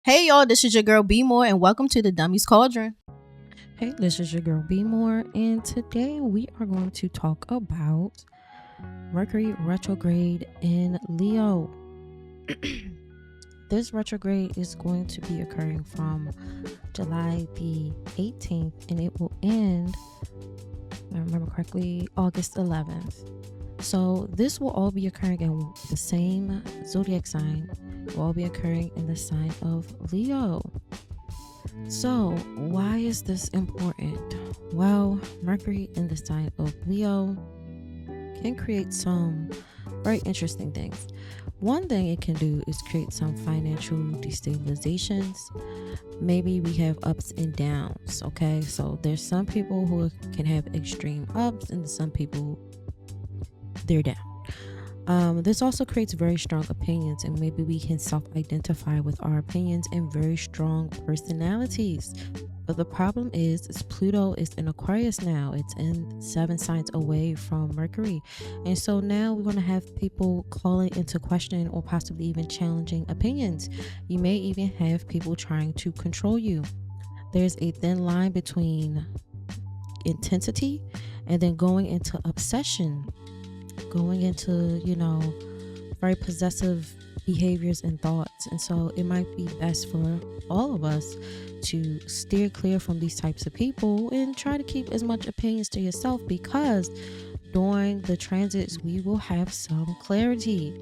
Hey y'all, this is your girl BMORE and welcome to the Dummies Cauldron. Hey, this is your girl BMORE, and today we are going to talk about Mercury retrograde in Leo. This retrograde is going to be occurring from July the 18th and it will end, if I remember correctly, August 11th. So this will all be occurring in the same zodiac sign. It will all be occurring in the sign of Leo. So, why is this important? Well, Mercury in the sign of Leo can create some very interesting things. One thing it can do is create some financial destabilizations. Maybe we have ups and downs, okay? So, there's some people who can have extreme ups, and some people they're down. This also creates very strong opinions, and maybe we can self-identify with our opinions and very strong personalities. But the problem is Pluto is in Aquarius now. It's in 7 signs away from Mercury. And so now we're going to have people calling into question or possibly even challenging opinions. You may even have people trying to control you. There's a thin line between intensity and then going into obsession, going into, very possessive behaviors and thoughts. And so it might be best for all of us to steer clear from these types of people and try to keep as much opinions to yourself, because during the transits we will have some clarity.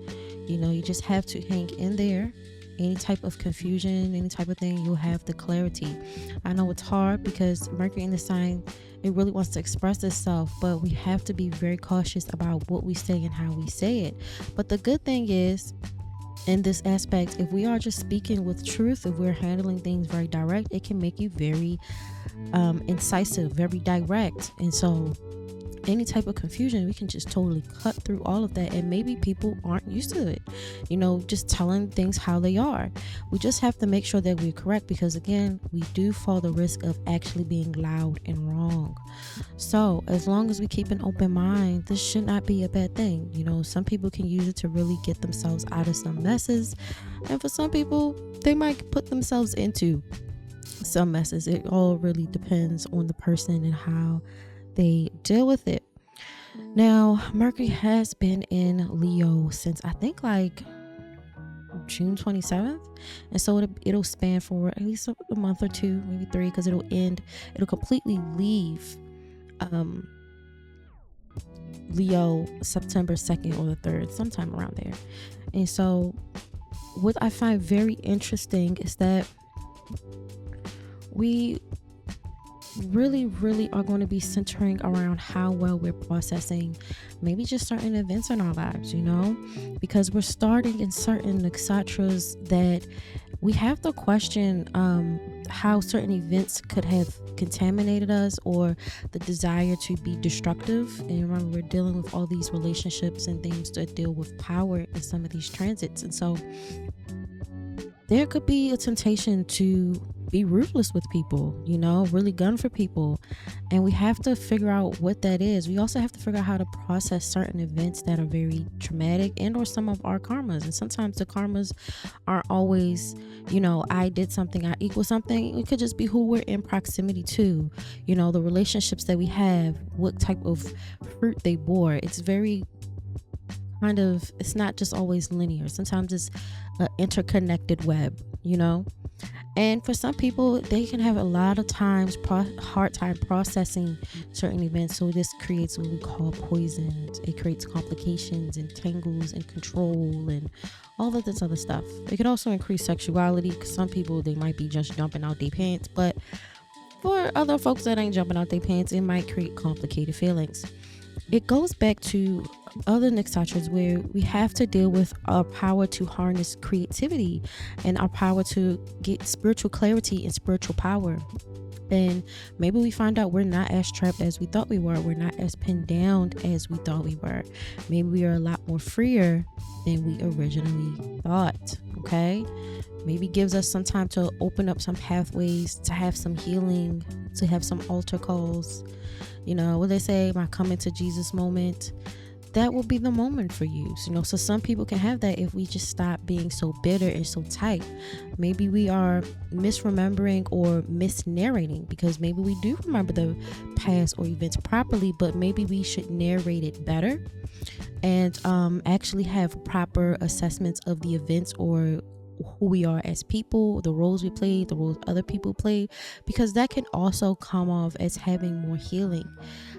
You just have to hang in there. Any type of confusion, any type of thing, you'll have the clarity. I know it's hard because Mercury in the sign, it really wants to express itself, but we have to be very cautious about what we say and how we say it. But the good thing is, in this aspect, if we are just speaking with truth, if we're handling things very direct, it can make you very incisive, very direct. And so any type of confusion, we can just totally cut through all of that. And maybe people aren't used to it, just telling things how they are. We just have to make sure that we're correct, because again, we do fall the risk of actually being loud and wrong. So as long as we keep an open mind, this should not be a bad thing. Some people can use it to really get themselves out of some messes, and for some people, they might put themselves into some messes. It all really depends on the person and how they deal with it. Now, Mercury has been in Leo since I think like June 27th, and so it'll span for at least a month or two, maybe 3, because it'll completely leave Leo September 2nd or the 3rd, sometime around there. And so what I find very interesting is that we really are going to be centering around how well we're processing maybe just certain events in our lives, because we're starting in certain nakshatras that we have to question how certain events could have contaminated us, or the desire to be destructive. And remember, we're dealing with all these relationships and things that deal with power in some of these transits. And so there could be a temptation to be ruthless with people, really gun for people. And we have to figure out what that is. We also have to figure out how to process certain events that are very traumatic, and or some of our karmas. And sometimes the karmas aren't always, I did something, I equal something. It could just be who we're in proximity to, the relationships that we have, what type of fruit they bore. It's very it's not just always linear. Sometimes it's an interconnected web, and for some people, they can have a lot of times hard time processing certain events. So this creates what we call poisons. It creates complications and tangles and control and all of this other stuff. It can also increase sexuality, because some people, they might be just jumping out their pants, but for other folks that ain't jumping out their pants, it might create complicated feelings. It goes back to other nakshatras where we have to deal with our power to harness creativity and our power to get spiritual clarity and spiritual power. And maybe we find out we're not as trapped as we thought we were. We're not as pinned down as we thought we were. Maybe we are a lot more freer than we originally thought. Okay? Maybe gives us some time to open up some pathways, to have some healing, to have some altar calls. What they say, my coming to Jesus moment. that will be the moment for you. So some people can have that if we just stop being so bitter and so tight. Maybe we are misremembering or misnarrating, because maybe we do remember the past or events properly, but maybe we should narrate it better and actually have proper assessments of the events or who we are as people, the roles we play, the roles other people play, because that can also come off as having more healing.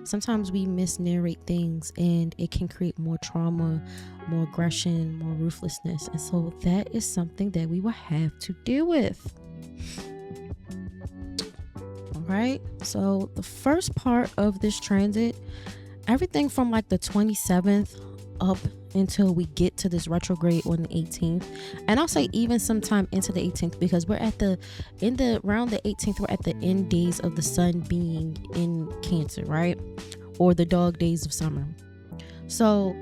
Sometimes we misnarrate things and it can create more trauma, more aggression, more ruthlessness, and so that is something that we will have to deal with. All right, so the first part of this transit, everything from like the 27th up until we get to this retrograde on the 18th, and I'll say even sometime into the 18th, because we're at around the 18th, we're at the end days of the sun being in Cancer, right? Or the dog days of summer. So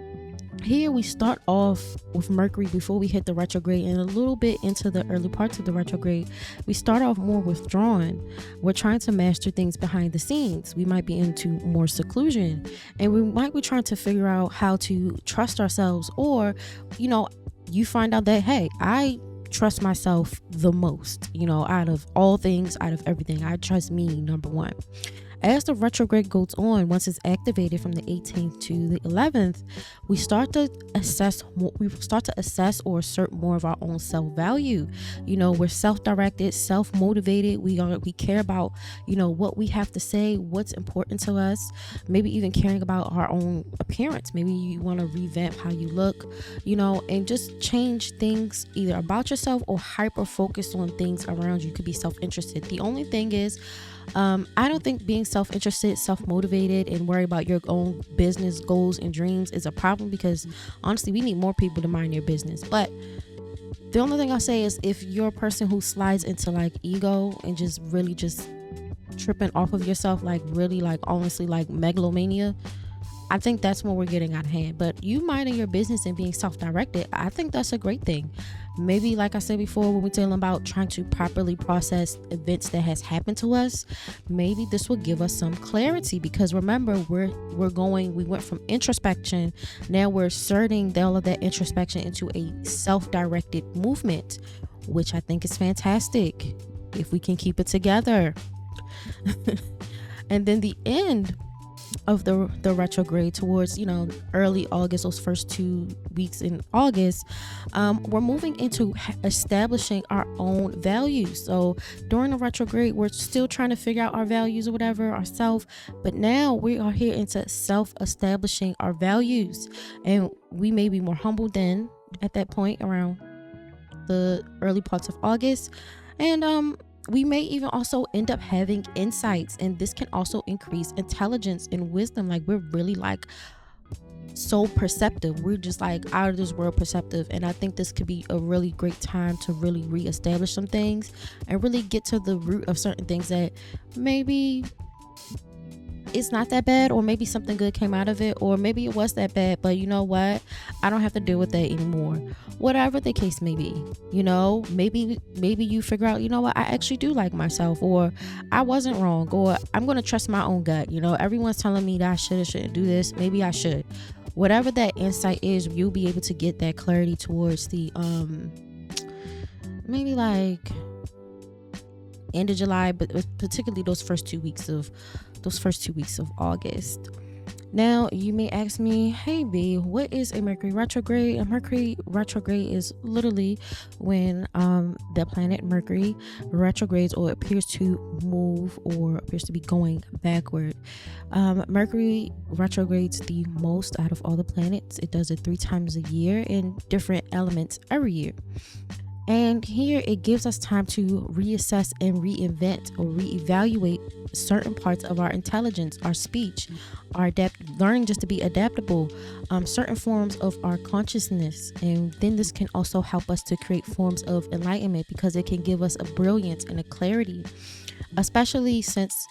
here we start off with Mercury before we hit the retrograde, and a little bit into the early parts of the retrograde, we start off more withdrawn. We're trying to master things behind the scenes. We might be into more seclusion, and we might be trying to figure out how to trust ourselves, or you find out that, hey, I trust myself the most, out of all things, out of everything. I trust me, number one. As the retrograde goes on, once it's activated from the 18th to the 11th, we start to assess or assert more of our own self-value. We're self-directed, self-motivated. We care about, what we have to say, what's important to us, maybe even caring about our own appearance. Maybe you want to revamp how you look, and just change things either about yourself or hyper focus on things around you. Could be self-interested. The only thing is, I don't think being self-interested, self-motivated, and worry about your own business goals and dreams is a problem, because honestly, we need more people to mind their business. But the only thing I'll say is, if you're a person who slides into like ego and just really just tripping off of yourself, like really, like honestly, like megalomania, I think that's when we're getting out of hand. But you minding your business and being self-directed, I think that's a great thing. Maybe, like I said before, when we're talking about trying to properly process events that has happened to us, maybe this will give us some clarity, because remember, we went from introspection, now we're inserting all of that introspection into a self-directed movement, which I think is fantastic if we can keep it together. And then the end of the retrograde towards early August, those first 2 weeks in August, we're moving into establishing our own values. So during the retrograde, we're still trying to figure out our values or whatever ourselves, but now we are here into self-establishing our values, and we may be more humble than at that point around the early parts of August, and we may even also end up having insights, and this can also increase intelligence and wisdom. Like, we're really like so perceptive. We're just like out of this world perceptive, and I think this could be a really great time to really reestablish some things and really get to the root of certain things that maybe it's not that bad, or maybe something good came out of it, or maybe it was that bad, but you know what, I don't have to deal with that anymore. Whatever the case may be, maybe you figure out, what, I actually do like myself, or I wasn't wrong, or I'm going to trust my own gut. Everyone's telling me that I should or shouldn't do this. Maybe I should. Whatever that insight is, you'll be able to get that clarity towards the maybe like end of July, but particularly those first 2 weeks of August. Now, you may ask me, hey B, what is a Mercury retrograde? A Mercury retrograde is literally when the planet Mercury retrogrades, or appears to move, or appears to be going backward. Mercury retrogrades the most out of all the planets. It does it 3 times a year in different elements every year. And here it gives us time to reassess and reinvent or reevaluate certain parts of our intelligence, our speech, our learning just to be adaptable, certain forms of our consciousness. And then this can also help us to create forms of enlightenment, because it can give us a brilliance and a clarity, especially since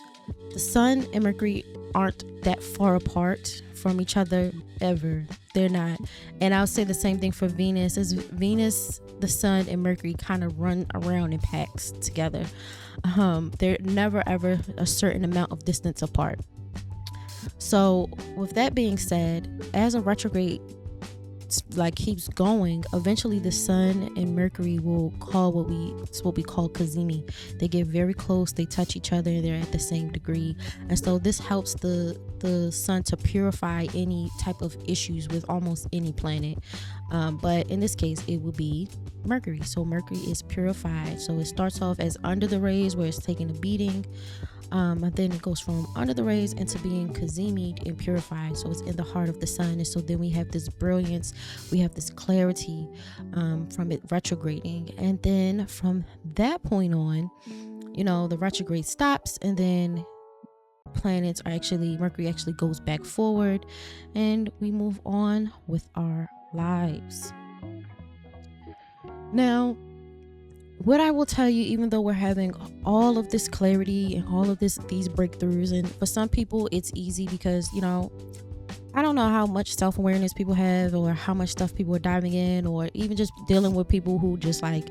the sun and Mercury aren't that far apart from each other ever. They're not. And I'll say the same thing for Venus. As Venus, the sun, and Mercury kind of run around in packs together. They're never ever a certain amount of distance apart. So with that being said, as a retrograde like keeps going, eventually the sun and Mercury will call what we call cazimi. They get very close, they touch each other, they're at the same degree, and so this helps the sun to purify any type of issues with almost any planet, but in this case it will be Mercury. So Mercury is purified, so it starts off as under the rays where it's taking a beating, and then it goes from under the rays into being kazimied and purified, so it's in the heart of the sun. And so then we have this brilliance, we have this clarity from it retrograding, and then from that point on, the retrograde stops, and then Mercury actually goes back forward, and we move on with our lives. Now, what I will tell you, even though we're having all of this clarity and all of these breakthroughs, and for some people it's easy because I don't know how much self-awareness people have, or how much stuff people are diving in, or even just dealing with people who just like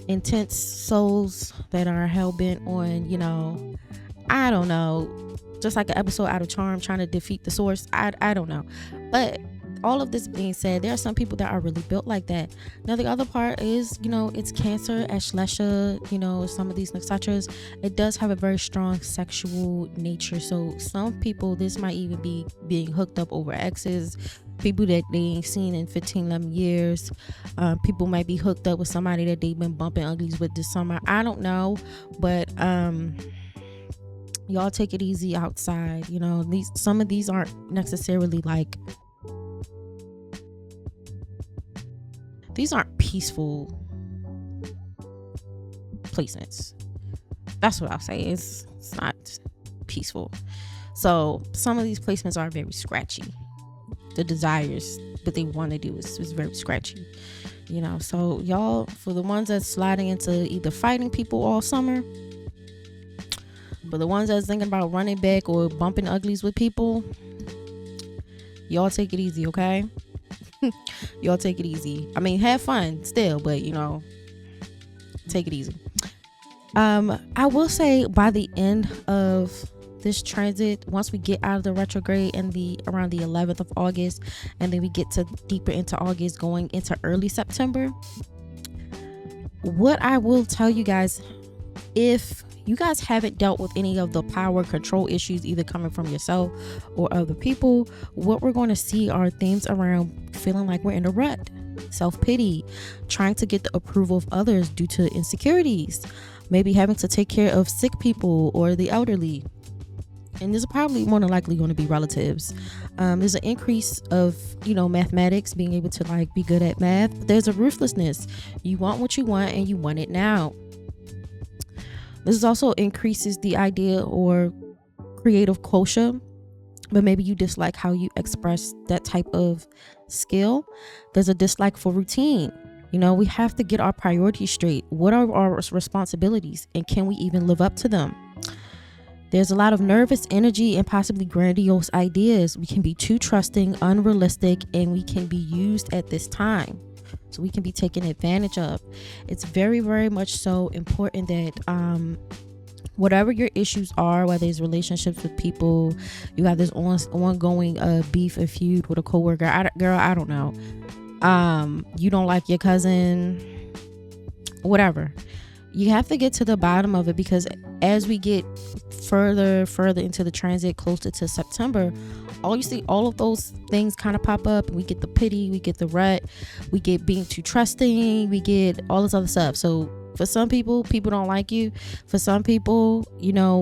intense souls that are hell-bent on I don't know, just like an episode out of Charm trying to defeat the source. I don't know, but all of this being said, there are some people that are really built like that. Now the other part is, it's Cancer, Ashlesha, some of these nakshatras, it does have a very strong sexual nature. So some people, this might even be being hooked up over exes, people that they ain't seen in 11 years. People might be hooked up with somebody that they've been bumping uglies with this summer. I don't know, but y'all take it easy outside. Some of these aren't necessarily like, these aren't peaceful placements. That's what I'll say. It's not peaceful. So some of these placements are very scratchy. The desires that they want to do is very scratchy. So y'all, for the ones that's sliding into either fighting people all summer, but the ones that's thinking about running back or bumping uglies with people, y'all take it easy, okay? Y'all take it easy. I mean, have fun still, but take it easy. I will say by the end of this transit, once we get out of the retrograde and around the 11th of August, and then we get to deeper into August, going into early September, what I will tell you guys, if you guys haven't dealt with any of the power control issues either coming from yourself or other people, what we're going to see are themes around feeling like we're in a rut, self-pity, trying to get the approval of others due to insecurities, maybe having to take care of sick people or the elderly. And this is probably more than likely going to be relatives. There's an increase of mathematics, being able to like be good at math, but there's a ruthlessness. You want what you want and you want it now. This also increases the idea or creative quotient, but maybe you dislike how you express that type of skill. There's a dislike for routine. We have to get our priorities straight. What are our responsibilities, and can we even live up to them? There's a lot of nervous energy and possibly grandiose ideas. We can be too trusting, unrealistic, and we can be used at this time. So we can be taken advantage of. It's very, very much so important that whatever your issues are, whether it's relationships with people, you have this ongoing beef and feud with a coworker. I don't know. You don't like your cousin, whatever. You have to get to the bottom of it, because as we get further into the transit, closer to September, you see all of those things kind of pop up. We get the pity, we get the rut, we get being too trusting, we get all this other stuff. So for some people don't like you. For some people,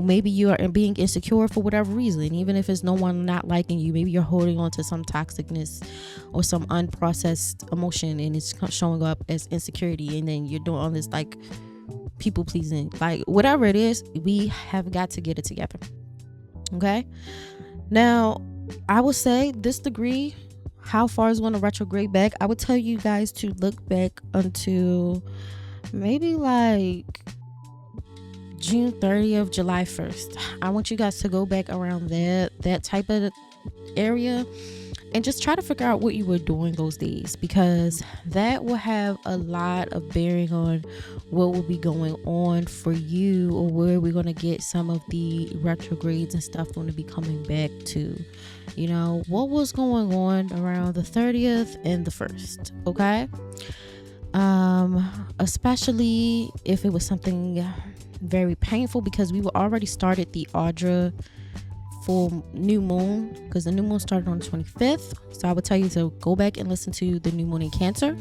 maybe you are being insecure for whatever reason, even if it's no one not liking you. Maybe you're holding on to some toxicness or some unprocessed emotion, and it's showing up as insecurity, and then you're doing all this like people pleasing, like whatever it is. We have got to get it together. Okay, now I would say this degree, how far is going to retrograde back? I would tell you guys to look back until maybe like June 30th, July 1st. I want you guys to go back around that type of area And just try to figure out what you were doing those days, because that will have a lot of bearing on what will be going on for you, or where we're going to get some of the retrogrades and stuff going to be coming back to. You know, what was going on around the 30th and the 1st, okay? Especially if it was something very painful, because we were already started the Audra full new moon, because the new moon started on the 25th. So I would tell you to go back and listen to the new moon in Cancer.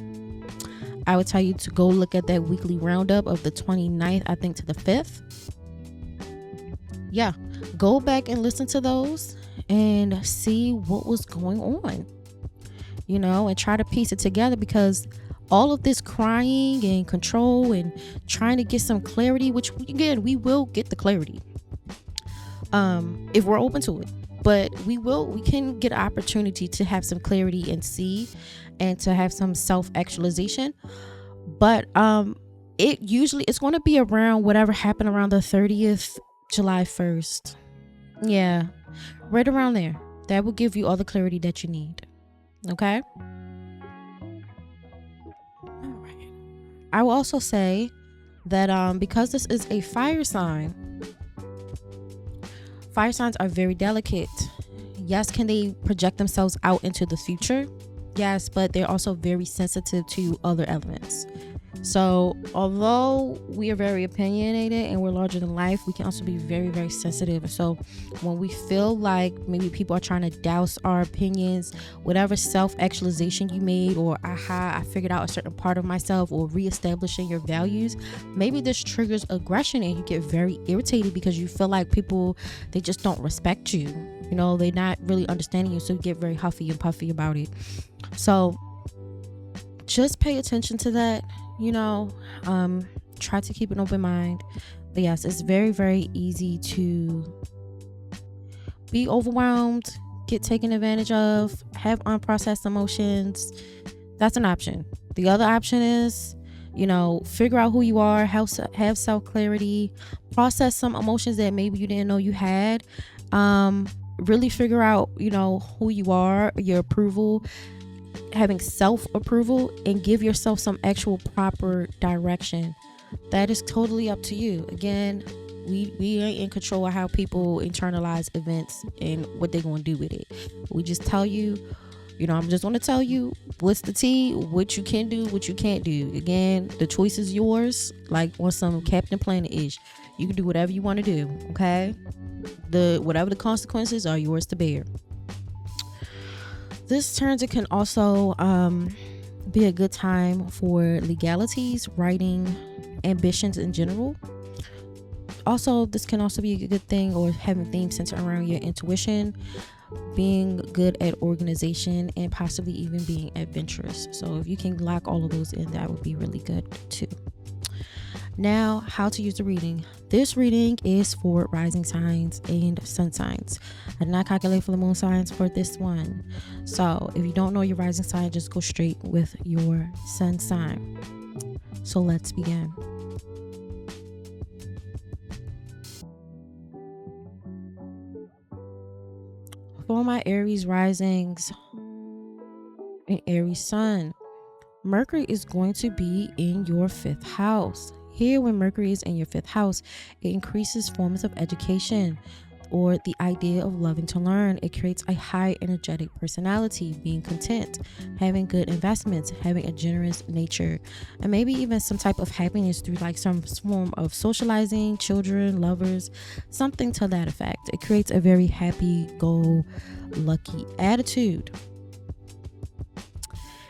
I would tell you to go look at that weekly roundup of the 29th, I think, to the 5th. Yeah, go back and listen to those and see what was going on, you know, and try to piece it together, because all of this crying and control and trying to get some clarity, which again, we will get the clarity if we're open to it, but we can get an opportunity to have some clarity and see, and to have some self-actualization. But it's going to be around whatever happened around the 30th, July 1st. Yeah, right around there. That will give you all the clarity that you need. Okay. All right. I will also say that because this is a fire signs are very delicate. Yes, can they project themselves out into the future? Yes, but they're also very sensitive to other elements. So although we are very opinionated and we're larger than life, we can also be very, very sensitive. So when we feel like maybe people are trying to douse our opinions, whatever self-actualization you made, or I figured out a certain part of myself, or reestablishing your values, maybe this triggers aggression and you get very irritated because you feel like people, they just don't respect you. You know, they're not really understanding you, so you get very huffy and puffy about it. So just pay attention to that. You know, try to keep an open mind. But yes, it's very, very easy to be overwhelmed, get taken advantage of, have unprocessed emotions. That's an option. The other option is, you know, figure out who you are, have self-clarity, process some emotions that maybe you didn't know you had. Really figure out, you know, who you are, your approval, having self-approval, and give yourself some actual proper direction. That is totally up to you. Again, we ain't in control of how people internalize events and what they're going to do with it. We just tell you, you know, I'm just going to tell you what's the tea, what you can do, what you can't do. Again, the choice is yours, like on some Captain Planet-ish. You can do whatever you want to do, okay? Whatever the consequences are yours to bear. This transit can also be a good time for legalities, writing, ambitions in general. Also, this can also be a good thing, or having themes centered around your intuition, being good at organization, and possibly even being adventurous. So if you can lock all of those in, that would be really good too. Now, how to use the reading. This reading is for rising signs and sun signs. I did not calculate for the moon signs for this one. So if you don't know your rising sign, just go straight with your sun sign. So let's begin. For my Aries risings and Aries sun, Mercury is going to be in your 5th house. Here, when Mercury is in your 5th house, it increases forms of education, or the idea of loving to learn. It creates a high energetic personality, being content, having good investments, having a generous nature, and maybe even some type of happiness through like some form of socializing, children, lovers, something to that effect. It creates a very happy-go-lucky attitude.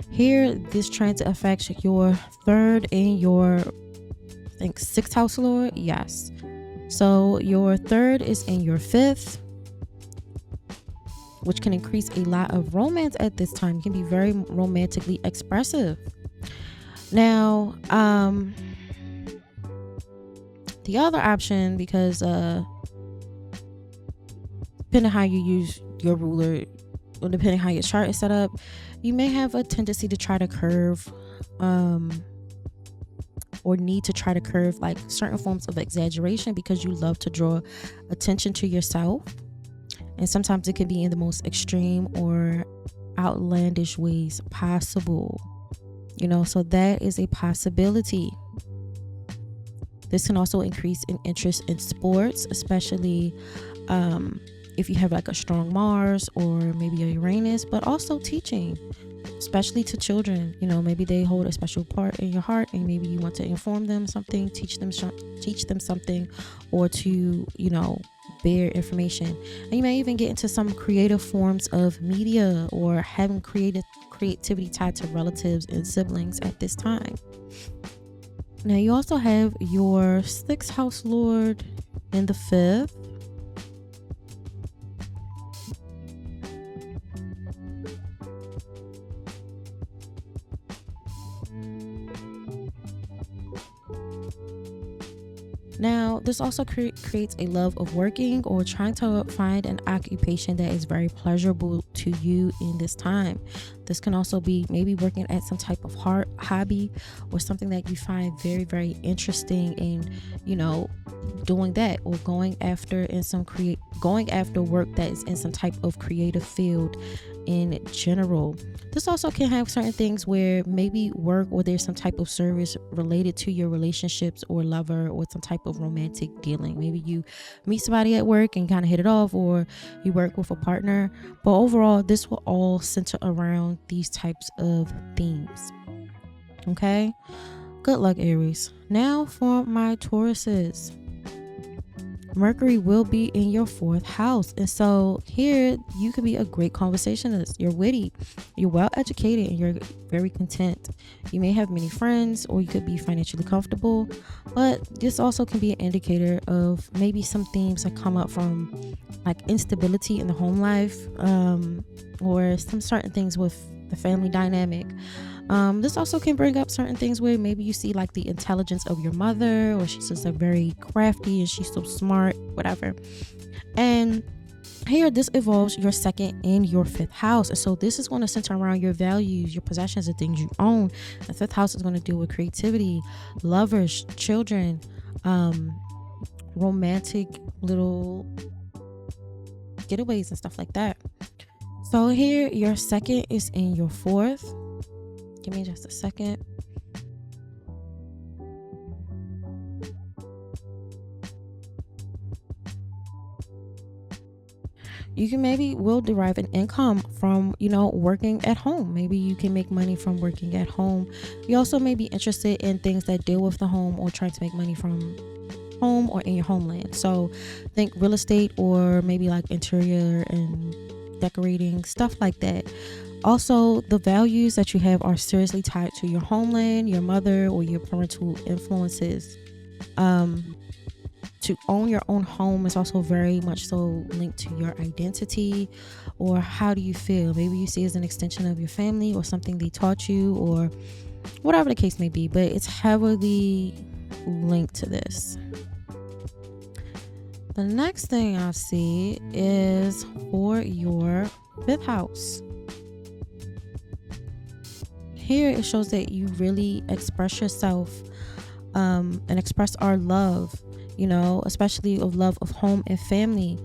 Here, this transit affects your 3rd and your 6th house lord. Yes. So your 3rd is in your 5th, which can increase a lot of romance at this time. You can be very romantically expressive. Now, the other option, because depending how you use your ruler, or depending how your chart is set up, you may have a tendency to try to curve or need to try to curve like certain forms of exaggeration, because you love to draw attention to yourself, and sometimes it can be in the most extreme or outlandish ways possible. So that is a possibility. This can also increase in interest in sports, especially if you have like a strong Mars or maybe a Uranus, but also teaching, especially to children. Maybe they hold a special part in your heart, and maybe you want to inform them something, teach them something, or to bear information. And you may even get into some creative forms of media or having creativity tied to relatives and siblings at this time. Now you also have your 6th house lord in the 5th. Now, this also creates a love of working or trying to find an occupation that is very pleasurable to you in this time. This can also be maybe working at some type of hobby or something that you find very, very interesting in, doing that, or going after work that is in some type of creative field in general. This also can have certain things where maybe work or there's some type of service related to your relationships or lover or some type of romantic dealing. Maybe you meet somebody at work and kind of hit it off, or you work with a partner. But overall, this will all center around these types of themes. Okay? Good luck, Aries. Now for my Tauruses. Mercury will be in your 4th house, and so here you could be a great conversationalist. You're witty, you're well educated, and you're very content. You may have many friends, or you could be financially comfortable, but this also can be an indicator of maybe some themes that come up from like instability in the home life, or some certain things with the family dynamic. This also can bring up certain things where maybe you see like the intelligence of your mother, or she's just like very crafty and she's so smart, whatever. And here, this involves your 2nd and your 5th house. And so this is going to center around your values, your possessions, and things you own. The 5th house is going to deal with creativity, lovers, children, romantic little getaways and stuff like that. So here, your 2nd is in your 4th. Give me just a second. You can maybe will derive an income from, working at home. Maybe you can make money from working at home. You also may be interested in things that deal with the home, or trying to make money from home or in your homeland. So think real estate, or maybe like interior and decorating, stuff like that. Also, the values that you have are seriously tied to your homeland, your mother, or your parental influences. To own your own home is also very much so linked to your identity, or how do you feel? Maybe you see it as an extension of your family, or something they taught you, or whatever the case may be, but it's heavily linked to this. The next thing I see is for your 5th house. Here it shows that you really express yourself, and express our love, especially of love of home and family.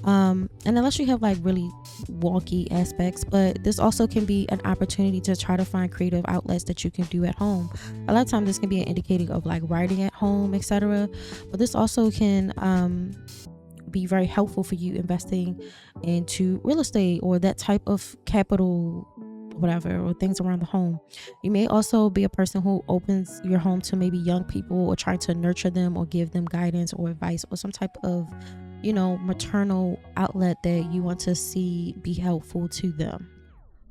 And unless you have like really wonky aspects, but this also can be an opportunity to try to find creative outlets that you can do at home. A lot of times this can be an indicator of like writing at home, etc. But this also can be very helpful for you investing into real estate, or that type of capital, whatever, or things around the home. You may also be a person who opens your home to maybe young people, or trying to nurture them, or give them guidance or advice, or some type of maternal outlet that you want to see be helpful to them.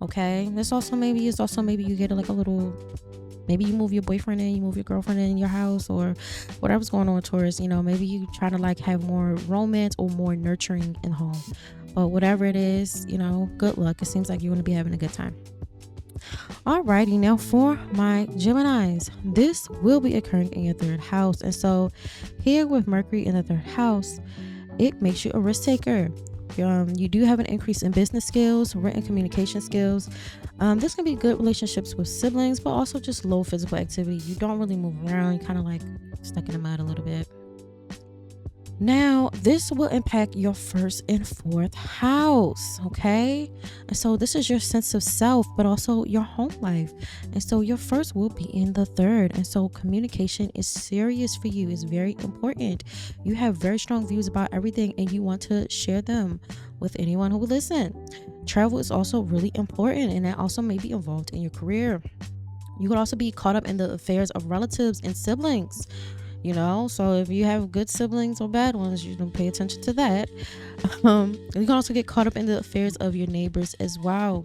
Okay, this also maybe you get like a little, maybe you move your boyfriend in, you move your girlfriend in your house, or whatever's going on, Taurus. Maybe you try to like have more romance or more nurturing in home. But whatever it is, good luck. It seems like you're going to be having a good time. Alrighty, now for my Geminis, this will be occurring in your 3rd house. And so here with Mercury in the 3rd house, it makes you a risk taker. You do have an increase in business skills, written communication skills. This can be good relationships with siblings, but also just low physical activity. You don't really move around. You kind of like stuck in the mud a little bit. Now, this will impact your first and fourth house, okay? And so this is your sense of self, but also your home life. And so your first will be in the third. And so communication is serious for you. It's very important. You have very strong views about everything and you want to share them with anyone who will listen. Travel is also really important, and that also may be involved in your career. You could also be caught up in the affairs of relatives and siblings. So if you have good siblings or bad ones, you don't pay attention to that. You can also get caught up in the affairs of your neighbors as well.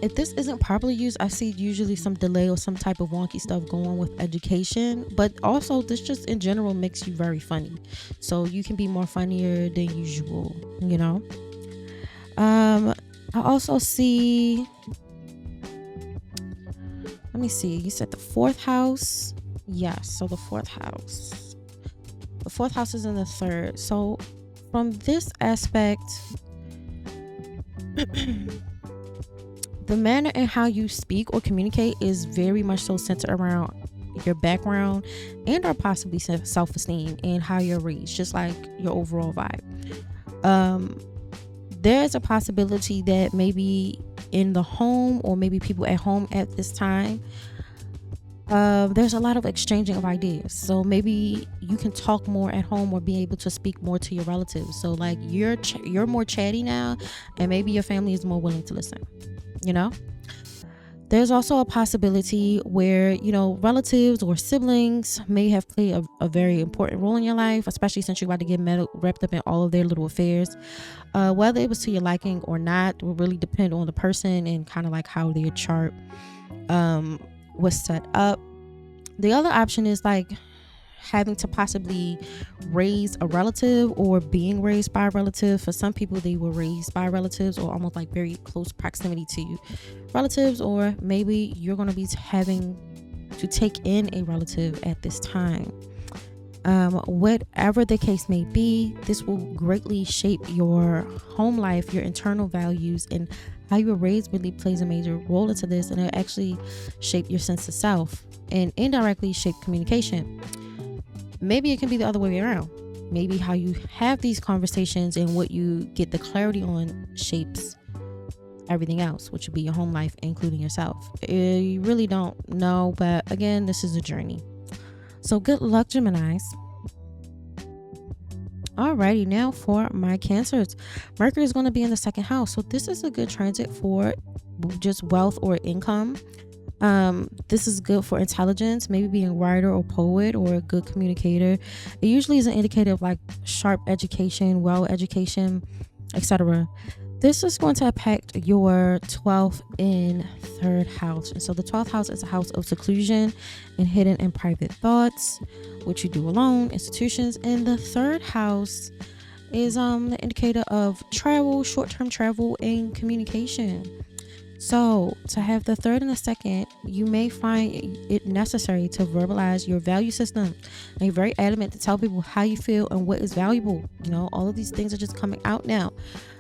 If this isn't properly used, I see usually some delay or some type of wonky stuff going on with education, but also this just in general makes you very funny, so you can be more funnier than usual. I also see, let me see, you said the fourth house. Yes, so the fourth house is in the third. So from this aspect, the manner in how you speak or communicate is very much so centered around your background and or possibly self-esteem and how you're raised, just like your overall vibe. There's a possibility that maybe in the home, or maybe people at home at this time, there's a lot of exchanging of ideas. So maybe you can talk more at home or be able to speak more to your relatives. So like you're more chatty now, and maybe your family is more willing to listen. There's also a possibility where relatives or siblings may have played a very important role in your life, especially since you're about to get wrapped up in all of their little affairs. Whether it was to your liking or not will really depend on the person and kind of like how their chart was set up. The other option is like having to possibly raise a relative or being raised by a relative. For some people, they were raised by relatives or almost like very close proximity to relatives, or maybe you're going to be having to take in a relative at this time. Whatever the case may be, this will greatly shape your home life, your internal values, and how you were raised really plays a major role into this, and it'll actually shape your sense of self and indirectly shape communication. Maybe it can be the other way around. Maybe how you have these conversations and what you get the clarity on shapes everything else, which would be your home life, including yourself. You really don't know, but again, this is a journey. So good luck, Geminis. Alrighty, now for my Cancers. Mercury is going to be in the second house, so this is a good transit for just wealth or income. This is good for intelligence, maybe being a writer or poet or a good communicator. It usually is an indicator of like sharp education, well education, etc. This is going to impact your 12th and 3rd house. And so the 12th house is a house of seclusion and hidden and private thoughts, which you do alone, institutions. And the 3rd house is the indicator of travel, short-term travel, and communication. So to have the 3rd and the 2nd, you may find it necessary to verbalize your value system. And you're very adamant to tell people how you feel and what is valuable. All of these things are just coming out now.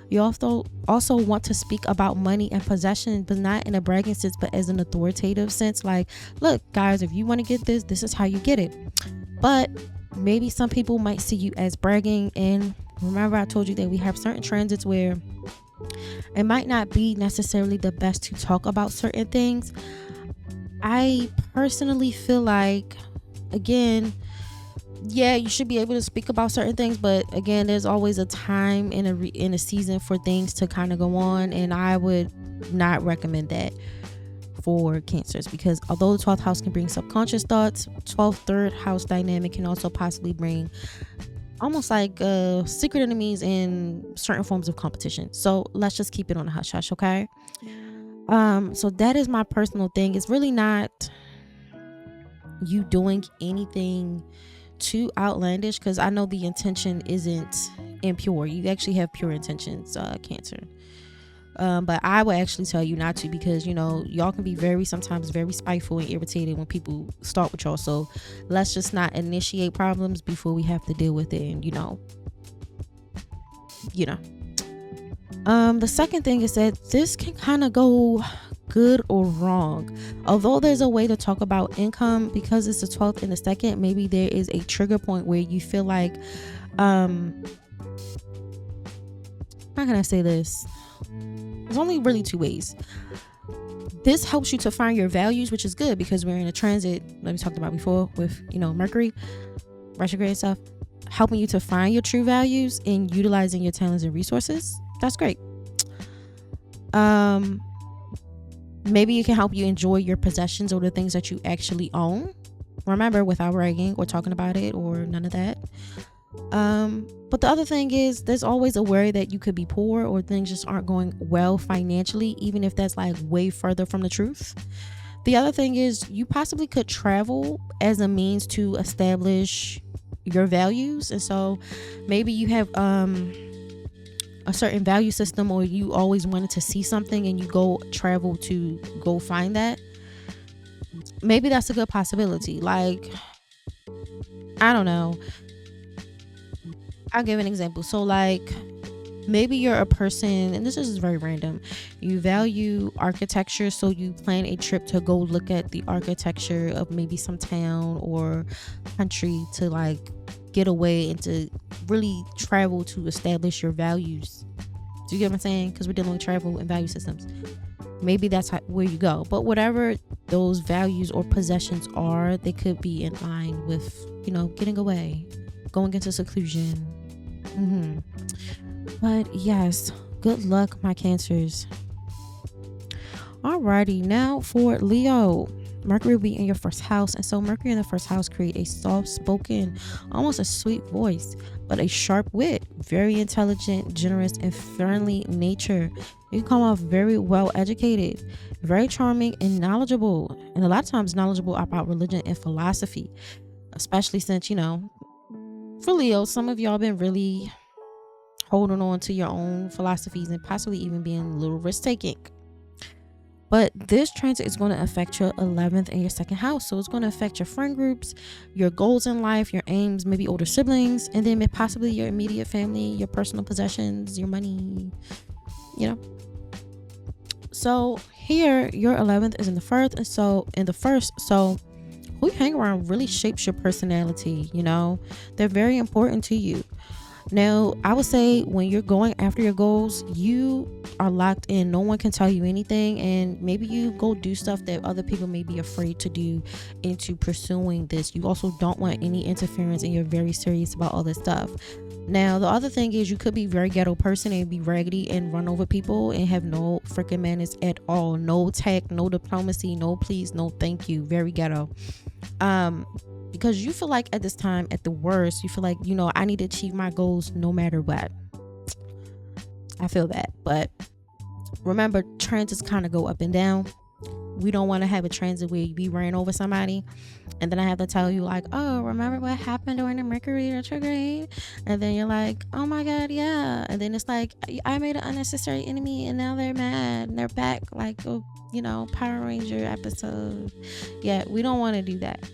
You also want to speak about money and possession, but not in a bragging sense, but as an authoritative sense. Like, look, guys, if you want to get this, this is how you get it. But maybe some people might see you as bragging. And remember, I told you that we have certain transits where it might not be necessarily the best to talk about certain things. I personally feel like, again, yeah, you should be able to speak about certain things, but again, there's always a time in a season for things to kind of go on, and I would not recommend that for Cancers, because although the 12th house can bring subconscious thoughts, 12th 3rd house dynamic can also possibly bring almost like secret enemies and certain forms of competition. So let's just keep it on the hush hush, okay? So that is my personal thing. It's really not you doing anything too outlandish, because I know the intention isn't impure. You actually have pure intentions, Cancer. But I would actually tell you not to, because y'all can be sometimes very spiteful and irritated when people start with y'all. So let's just not initiate problems before we have to deal with it. And the second thing is that this can kind of go good or wrong. Although there's a way to talk about income, because it's the 12th and the 2nd, maybe there is a trigger point where you feel like, how can I say this? There's only really two ways. This helps you to find your values, which is good because we're in a transit, like we talked about before with, Mercury, retrograde stuff, helping you to find your true values and utilizing your talents and resources. That's great. Maybe it can help you enjoy your possessions or the things that you actually own. Remember, without bragging or talking about it or none of that. But the other thing is, there's always a worry that you could be poor or things just aren't going well financially, even if that's like way further from the truth. The other thing is, you possibly could travel as a means to establish your values. And so maybe you have a certain value system, or you always wanted to see something and you go travel to go find that. Maybe that's a good possibility. Like, I don't know, I'll give an example. So like, maybe you're a person, and this is very random, you value architecture, so you plan a trip to go look at the architecture of maybe some town or country to like get away and to really travel to establish your values. Do you get what I'm saying? Because we're dealing with travel and value systems. Maybe that's where you go. But whatever those values or possessions are, they could be in line with, getting away, going into seclusion. But yes, good luck, my Cancers. Alrighty, now for Leo. Mercury will be in your first house, and so Mercury in the first house create a soft-spoken, almost a sweet voice, but a sharp wit, very intelligent, generous, and friendly nature. You come off very well educated, very charming, and knowledgeable, and a lot of times knowledgeable about religion and philosophy, especially since, for Leo, some of y'all been really holding on to your own philosophies and possibly even being a little risk-taking. But this transit is going to affect your 11th and your 2nd house. So it's going to affect your friend groups, your goals in life, your aims, maybe older siblings, and then possibly your immediate family, your personal possessions, your money, So here, your 11th is in the first. And so who you hang around really shapes your personality. They're very important to you. Now, I would say when you're going after your goals, you are locked in. No one can tell you anything, and maybe you go do stuff that other people may be afraid to do into pursuing this. You also don't want any interference, and you're very serious about all this stuff. Now, the other thing is, you could be very ghetto person and be raggedy and run over people and have no freaking manners at all. No tact, no diplomacy, no please, no thank you. Very ghetto. Because you feel like at this time, at the worst, you feel like, I need to achieve my goals no matter what. I feel that. But remember, transits kind of go up and down. We don't want to have a transit where we ran over somebody and then I have to tell you like, oh, remember what happened during the Mercury retrograde? And then you're like, oh my God, yeah. And then it's like, I made an unnecessary enemy and now they're mad and they're back like a, Power Ranger episode. Yeah, we don't want to do that.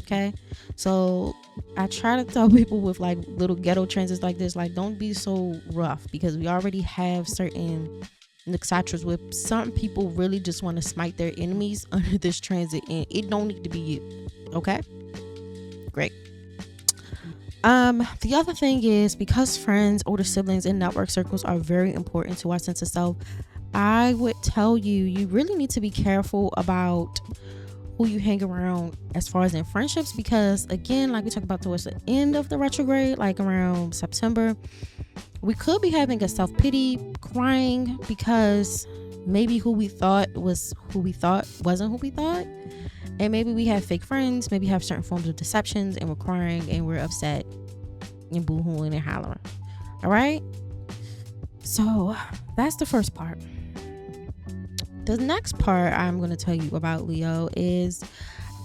Okay, so I try to tell people with like little ghetto transits like this, like, don't be so rough, because we already have certain nakshatras where some people really just want to smite their enemies under this transit, and it don't need to be you. Okay, great. The other thing is, because friends, older siblings, and network circles are very important to our sense of self, I would tell you really need to be careful about who you hang around as far as in friendships, because again, like we talked about towards the end of the retrograde, like around September, we could be having a self-pity, crying, because maybe who we thought wasn't who we thought, and maybe we have fake friends, maybe have certain forms of deceptions, and we're crying and we're upset and boo-hooing and hollering. All right, so that's the first part. The next part I'm going to tell you about, Leo, is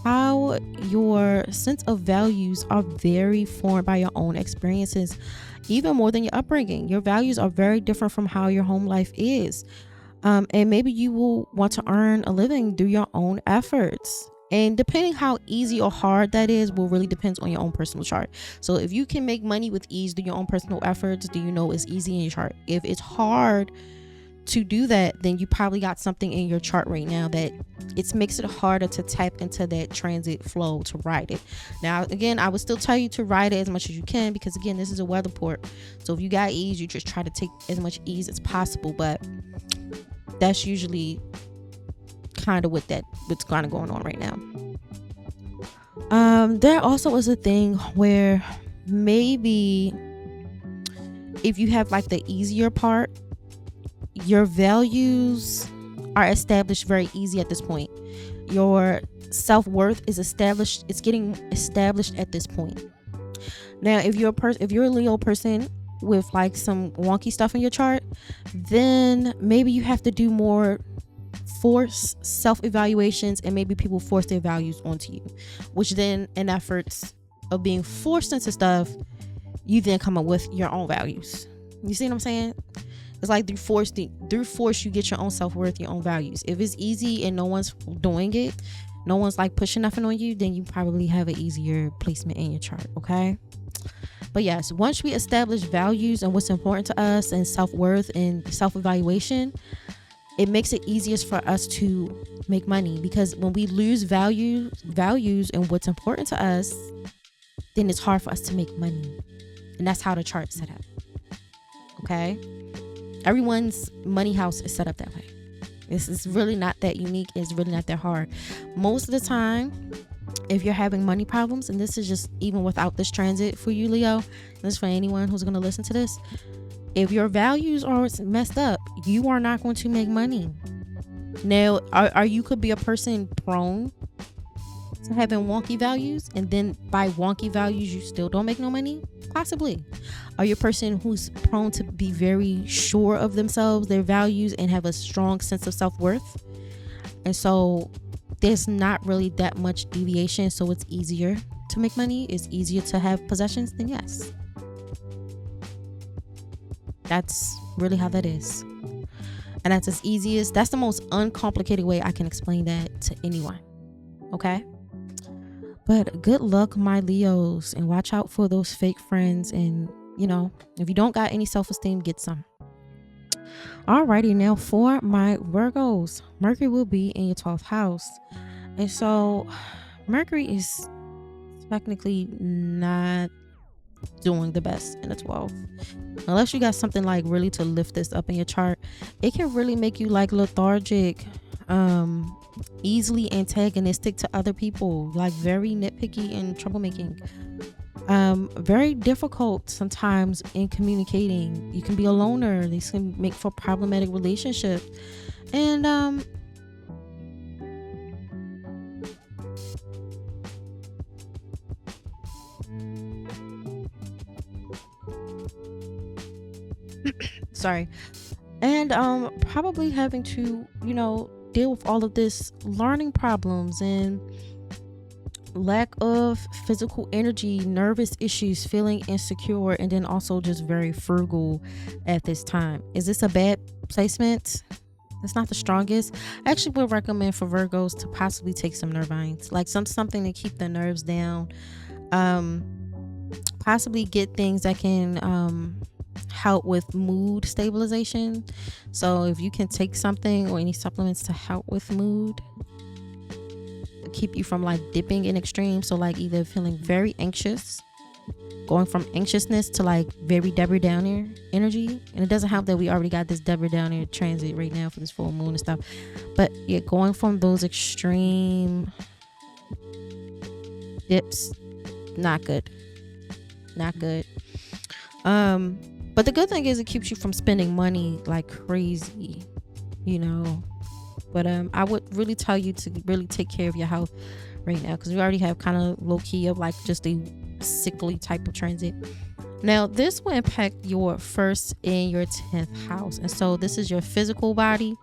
how your sense of values are very formed by your own experiences, even more than your upbringing. Your values are very different from how your home life is. And maybe you will want to earn a living through your own efforts. And depending how easy or hard that is will really depends on your own personal chart. So if you can make money with ease through your own personal efforts, do you know it's easy in your chart? If it's hard to do that, then you probably got something in your chart right now that it makes it harder to tap into that transit flow to ride it. Now, again, I would still tell you to ride it as much as you can, because again, this is a weather port. So if you got ease, you just try to take as much ease as possible. But that's usually kind of what's kind of going on right now. There also is a thing where maybe if you have like the easier part, your values are established very easy at this point. Your self-worth is established. It's getting established at this point. Now, if you're a Leo person with like some wonky stuff in your chart, then maybe you have to do more force self-evaluations, and maybe people force their values onto you, which then in efforts of being forced into stuff, you then come up with your own values. You see what I'm saying? It's like through force you get your own self-worth, your own values. If it's easy and no one's doing it, no one's like pushing nothing on you, then you probably have an easier placement in your chart. Okay. But yes, once we establish values and what's important to us and self-worth and self-evaluation, it makes it easiest for us to make money, because when we lose values and what's important to us, then it's hard for us to make money. And that's how the chart's set up. Okay. Everyone's money house is set up that way. It's really not that unique. It's really not that hard. Most of the time, if you're having money problems, and this is just even without this transit for you, Leo, this is for anyone who's going to listen to this, if your values are messed up, you are not going to make money. Now, you could be a person prone to having wonky values, and then by wonky values you still don't make no money? Possibly. Are you a person who's prone to be very sure of themselves, their values, and have a strong sense of self-worth? And so there's not really that much deviation, so it's easier to make money, it's easier to have possessions, then yes. That's really how that is. And that's that's the most uncomplicated way I can explain that to anyone. Okay? But good luck, my Leos, and watch out for those fake friends. And, if you don't got any self-esteem, get some. Alrighty, now for my Virgos, Mercury will be in your 12th house. And so Mercury is technically not doing the best in the 12th. Unless you got something like really to lift this up in your chart, it can really make you like lethargic, easily antagonistic to other people, like very nitpicky and troublemaking, very difficult sometimes in communicating. You can be a loner. This can make for problematic relationship. And sorry. And probably having to, deal with all of this learning problems and lack of physical energy, nervous issues, feeling insecure, and then also just very frugal at this time. Is this a bad placement? It's not the strongest. I actually would recommend for Virgos to possibly take some Nervines, like something to keep the nerves down. Possibly get things that can help with mood stabilization. So if you can take something or any supplements to help with mood, keep you from like dipping in extremes. So like either feeling very anxious, going from anxiousness to like very Deborah Downer energy. And it doesn't help that we already got this Deborah Downer transit right now for this full moon and stuff. But yeah, going from those extreme dips, not good. But the good thing is it keeps you from spending money like crazy, But I would really tell you to really take care of your health right now, because we already have kind of low key of like just a sickly type of transit. Now this will impact your 1st and your 10th house, and so this is your physical body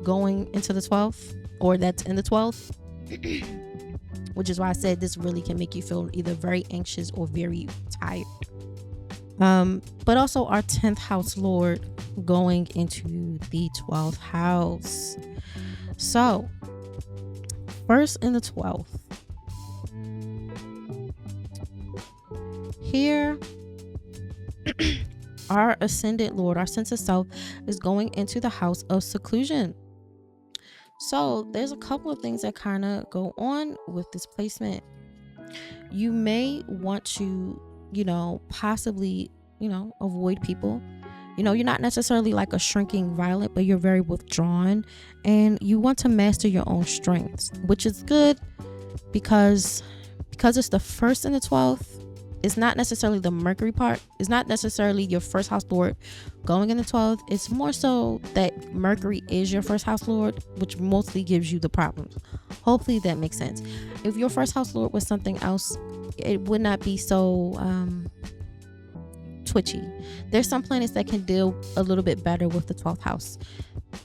going into the 12th, or that's in the 12th, which is why I said this really can make you feel either very anxious or very tired. But also our 10th house lord going into the 12th house. So, first in the 12th. Here, our ascendant lord, our sense of self, is going into the house of seclusion. So there's a couple of things that kind of go on with this placement. You may want to, possibly, avoid people. You're not necessarily like a shrinking violet, but you're very withdrawn, and you want to master your own strengths, which is good because it's the 1st and the 12th. It's not necessarily the Mercury part. It's not necessarily your first house lord going in the 12th. It's more so that Mercury is your first house lord, which mostly gives you the problems. Hopefully that makes sense. If your first house lord was something else, it would not be so twitchy. There's some planets that can deal a little bit better with the 12th house.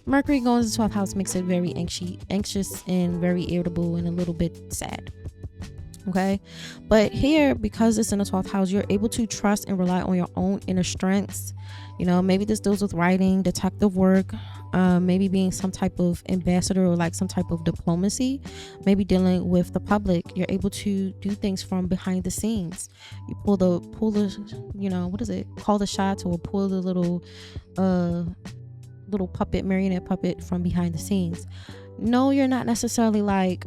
Mercury going to the 12th house makes it very anxious and very irritable and a little bit sad. Okay, but here, because it's in the 12th house, you're able to trust and rely on your own inner strengths. Maybe this deals with writing, detective work, maybe being some type of ambassador or like some type of diplomacy, maybe dealing with the public. You're able to do things from behind the scenes. You pull the call the shots, or pull the little marionette puppet from behind the scenes. No, you're not necessarily like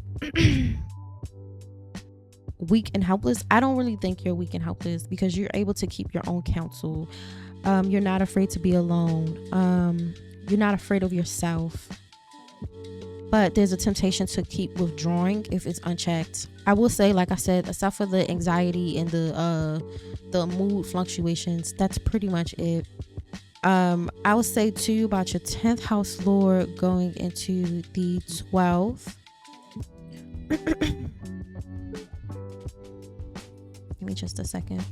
weak and helpless. I don't really think you're weak and helpless, because you're able to keep your own counsel. You're not afraid to be alone. You're not afraid of yourself, but there's a temptation to keep withdrawing if it's unchecked. I will say, like I said, except for the anxiety and the mood fluctuations, that's pretty much it. I would say too about your 10th house lord going into the 12th. Give me just a second.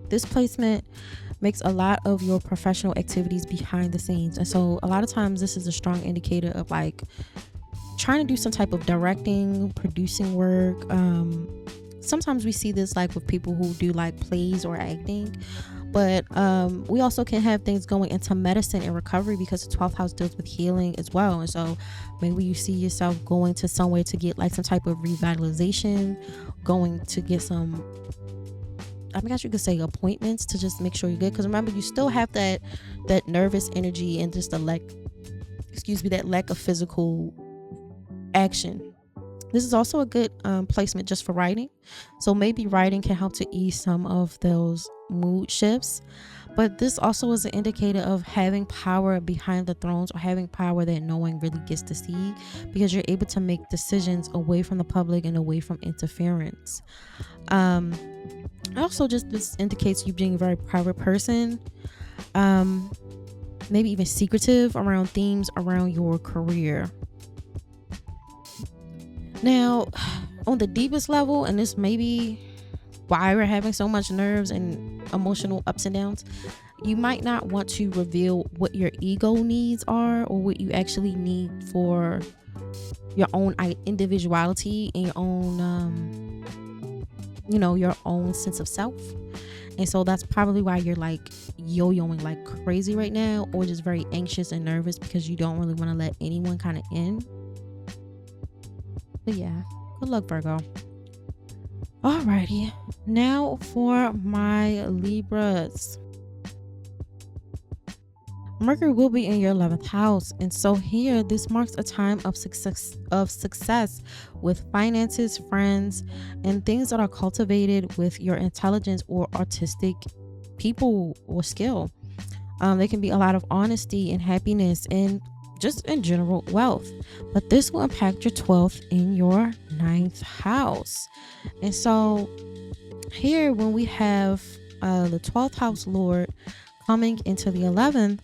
This placement makes a lot of your professional activities behind the scenes, and so a lot of times this is a strong indicator of like trying to do some type of directing, producing work. Sometimes we see this like with people who do like plays or acting, but we also can have things going into medicine and recovery, because the 12th house deals with healing as well. And so maybe you see yourself going to somewhere to get like some type of revitalization, going to get some, I guess you could say, appointments to just make sure you're good. Because remember, you still have that nervous energy and just that lack of physical action. This is also a good placement just for writing. So maybe writing can help to ease some of those mood shifts. But this also is an indicator of having power behind the thrones, or having power that no one really gets to see, because you're able to make decisions away from the public and away from interference. Also, just this indicates you being a very private person, maybe even secretive around themes around your career. Now, on the deepest level, and this may be why we're having so much nerves and emotional ups and downs, you might not want to reveal what your ego needs are, or what you actually need for your own individuality and your own, your own sense of self. And so that's probably why you're like yo-yoing like crazy right now, or just very anxious and nervous, because you don't really want to let anyone kind of in. But yeah, good luck, Virgo. Alrighty, now for my Libras. Mercury will be in your 11th house, and so here this marks a time of success with finances, friends, and things that are cultivated with your intelligence or artistic people or skill. There can be a lot of honesty and happiness and just in general wealth, but this will impact your 12th in your 9th house. And so here, when we have the 12th house lord coming into the 11th,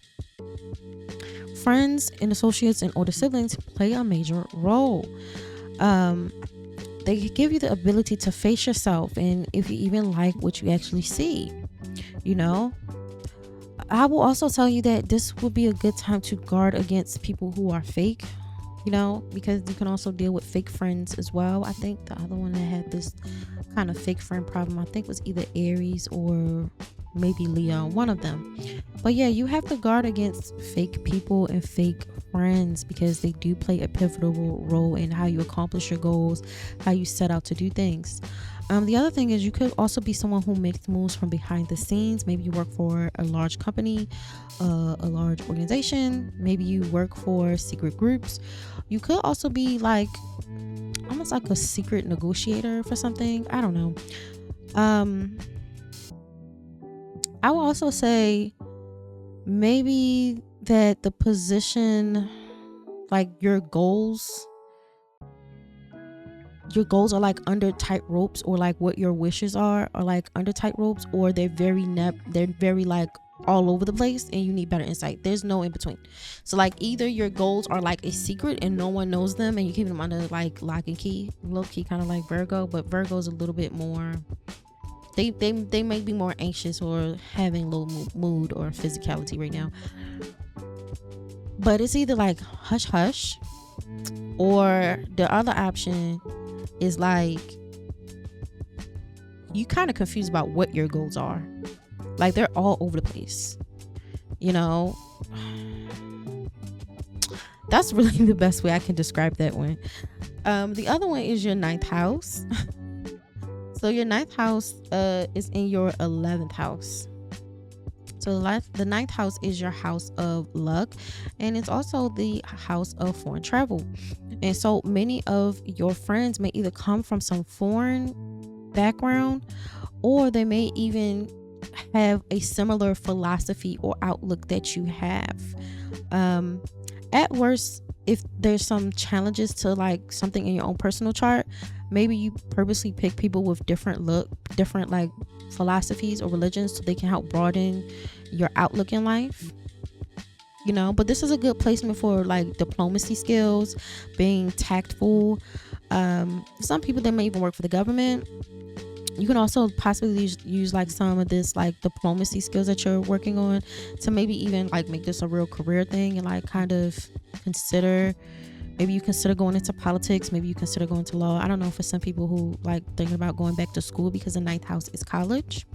friends and associates and older siblings play a major role. They give you the ability to face yourself, and if you even like what you actually see, I will also tell you that this will be a good time to guard against people who are fake, because you can also deal with fake friends as well. I think the other one that had this kind of fake friend problem, I think, was either Aries or maybe Leo, one of them. But yeah, you have to guard against fake people and fake friends, because they do play a pivotal role in how you accomplish your goals, how you set out to do things. The other thing is you could also be someone who makes moves from behind the scenes. Maybe you work for a large company, a large organization. Maybe you work for secret groups. You could also be like almost like a secret negotiator for something. I don't know. I will also say maybe that the position, like your goals are like under tight ropes, or like what your wishes are like under tight ropes, or they're very like all over the place and you need better insight. There's no in between. So like either your goals are like a secret and no one knows them and you keep them under like lock and key, low key, kind of like Virgo, but Virgo's a little bit more, they may be more anxious or having low mood or physicality right now. But it's either like hush hush, or the other option is like you kind of confused about what your goals are. Like they're all over the place, you know. That's really the best way I can describe that one. The other one is your 9th house. So your 9th house is in your 11th house. So the 9th house is your house of luck, and it's also the house of foreign travel. And so many of your friends may either come from some foreign background, or they may even have a similar philosophy or outlook that you have. At worst, if there's some challenges to like something in your own personal chart, maybe you purposely pick people with different like philosophies or religions so they can help broaden your outlook in life, you know. But this is a good placement for like diplomacy skills, being tactful. Some people that may even work for the government. You can also possibly use like some of this like diplomacy skills that you're working on to maybe even like make this a real career thing, and like kind of consider going into politics. Maybe you consider going to law. I don't know, for some people who like thinking about going back to school, because the 9th house is college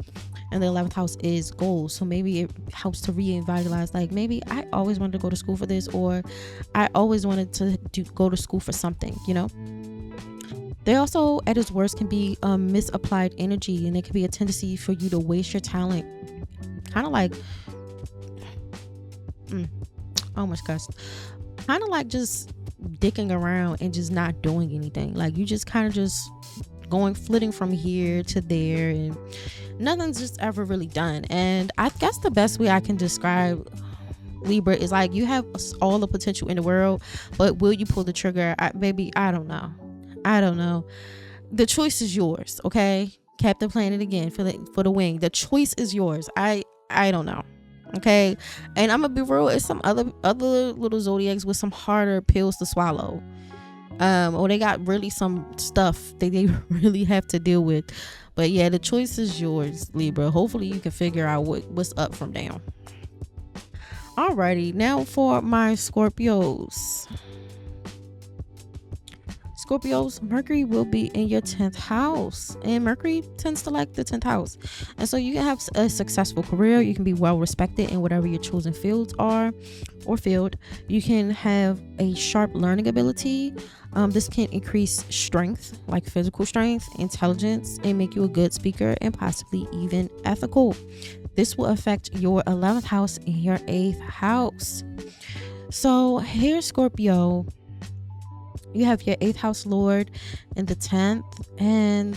and the 11th house is goals. So maybe it helps to revitalize, like maybe I always wanted to go to school for this, or I always wanted to go to school for something, you know. They also, at its worst, can be misapplied energy, and it can be a tendency for you to waste your talent. Kind of like, oh my gosh, kind of like just dicking around and just not doing anything. Like you just kind of just flitting from here to there, and nothing's just ever really done. And I guess the best way I can describe Libra is like you have all the potential in the world, but will you pull the trigger? I don't know. The choice is yours. Okay, Captain Planet again for the wing. The choice is yours. I don't know. Okay, and I'm gonna be real. It's some other little zodiacs with some harder pills to swallow. Or they got really some stuff that they really have to deal with. But yeah, the choice is yours, Libra. Hopefully you can figure out what's up from down. Alrighty, now for my Scorpios. Scorpios, Mercury will be in your 10th house, and Mercury tends to like the 10th house. And so you can have a successful career. You can be well respected in whatever your chosen fields are or field. You can have a sharp learning ability. This can increase strength, like physical strength, intelligence, and make you a good speaker and possibly even ethical. This will affect your 11th house and your 8th house. So here, Scorpio, you have your 8th house Lord in the 10th, and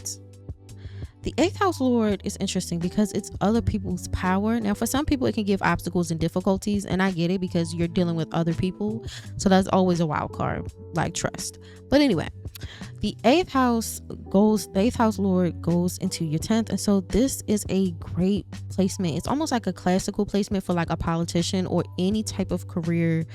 the 8th house Lord is interesting because it's other people's power. Now, for some people, it can give obstacles and difficulties, and I get it because you're dealing with other people. So that's always a wild card, like trust. But anyway, the 8th house Lord goes into your 10th, and so this is a great placement. It's almost like a classical placement for like a politician or any type of career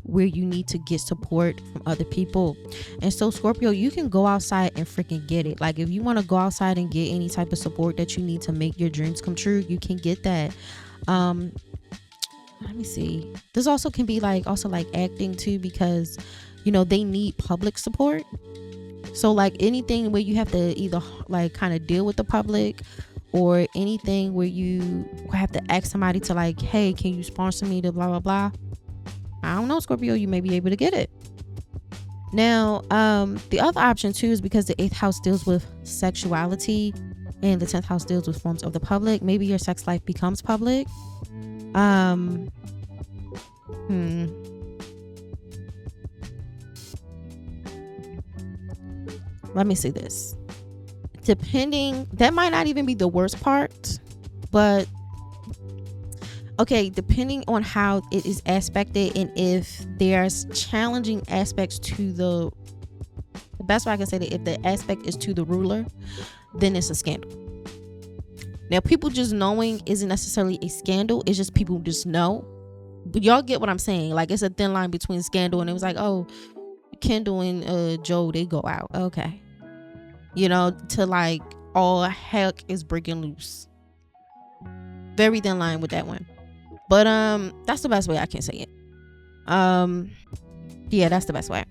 where you need to get support from other people. And so Scorpio, you can go outside and freaking get it. Like if you want to go outside and get any type of support that you need to make your dreams come true, you can get that. Let me see, this also can be like acting too, because you know they need public support. So like anything where you have to either like kind of deal with the public, or anything where you have to ask somebody to like, hey, can you sponsor me to blah blah blah. I don't know, Scorpio, you may be able to get it. Now, the other option too is because the 8th house deals with sexuality and the 10th house deals with forms of the public. Maybe your sex life becomes public. Let me say this. Depending, that might not even be the worst part, but okay, depending on how it is aspected and if there's challenging aspects to the best way I can say that, if the aspect is to the ruler, then it's a scandal. Now, people just knowing isn't necessarily a scandal. It's just people just know. But y'all get what I'm saying. Like, it's a thin line between scandal and it was like, oh, Kendall and Joe, they go out. Okay. You know, to like all heck is breaking loose. Very thin line with that one. But that's the best way I can say it. Yeah, that's the best way.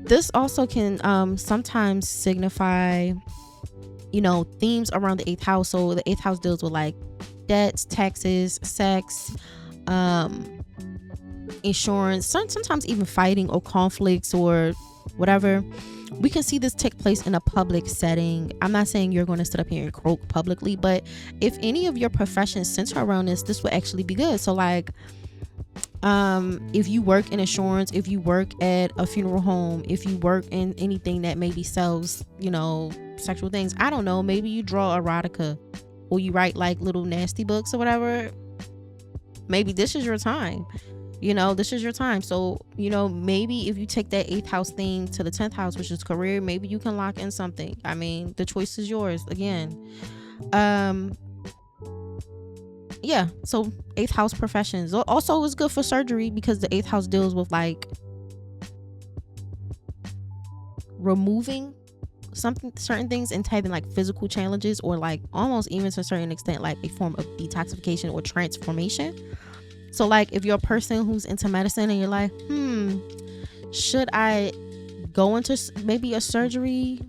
This also can sometimes signify, you know, themes around the 8th house. So the 8th house deals with like debts, taxes, sex, insurance, sometimes even fighting or conflicts or whatever. We can see this take place in a public setting. I'm not saying you're going to sit up here and croak publicly, but if any of your professions center around this would actually be good. So like, if you work in insurance, if you work at a funeral home, if you work in anything that maybe sells, you know, sexual things, I don't know, maybe you draw erotica or you write like little nasty books or whatever, maybe this is your time. You know, this is your time. So, you know, maybe if you take that 8th house theme to the 10th house, which is career, maybe you can lock in something. I mean, the choice is yours again. Yeah, so 8th house professions. Also, it's good for surgery because the 8th house deals with like removing certain things and having like physical challenges, or like almost even to a certain extent like a form of detoxification or transformation. So like if you're a person who's into medicine and you're like, should I go into maybe a surgery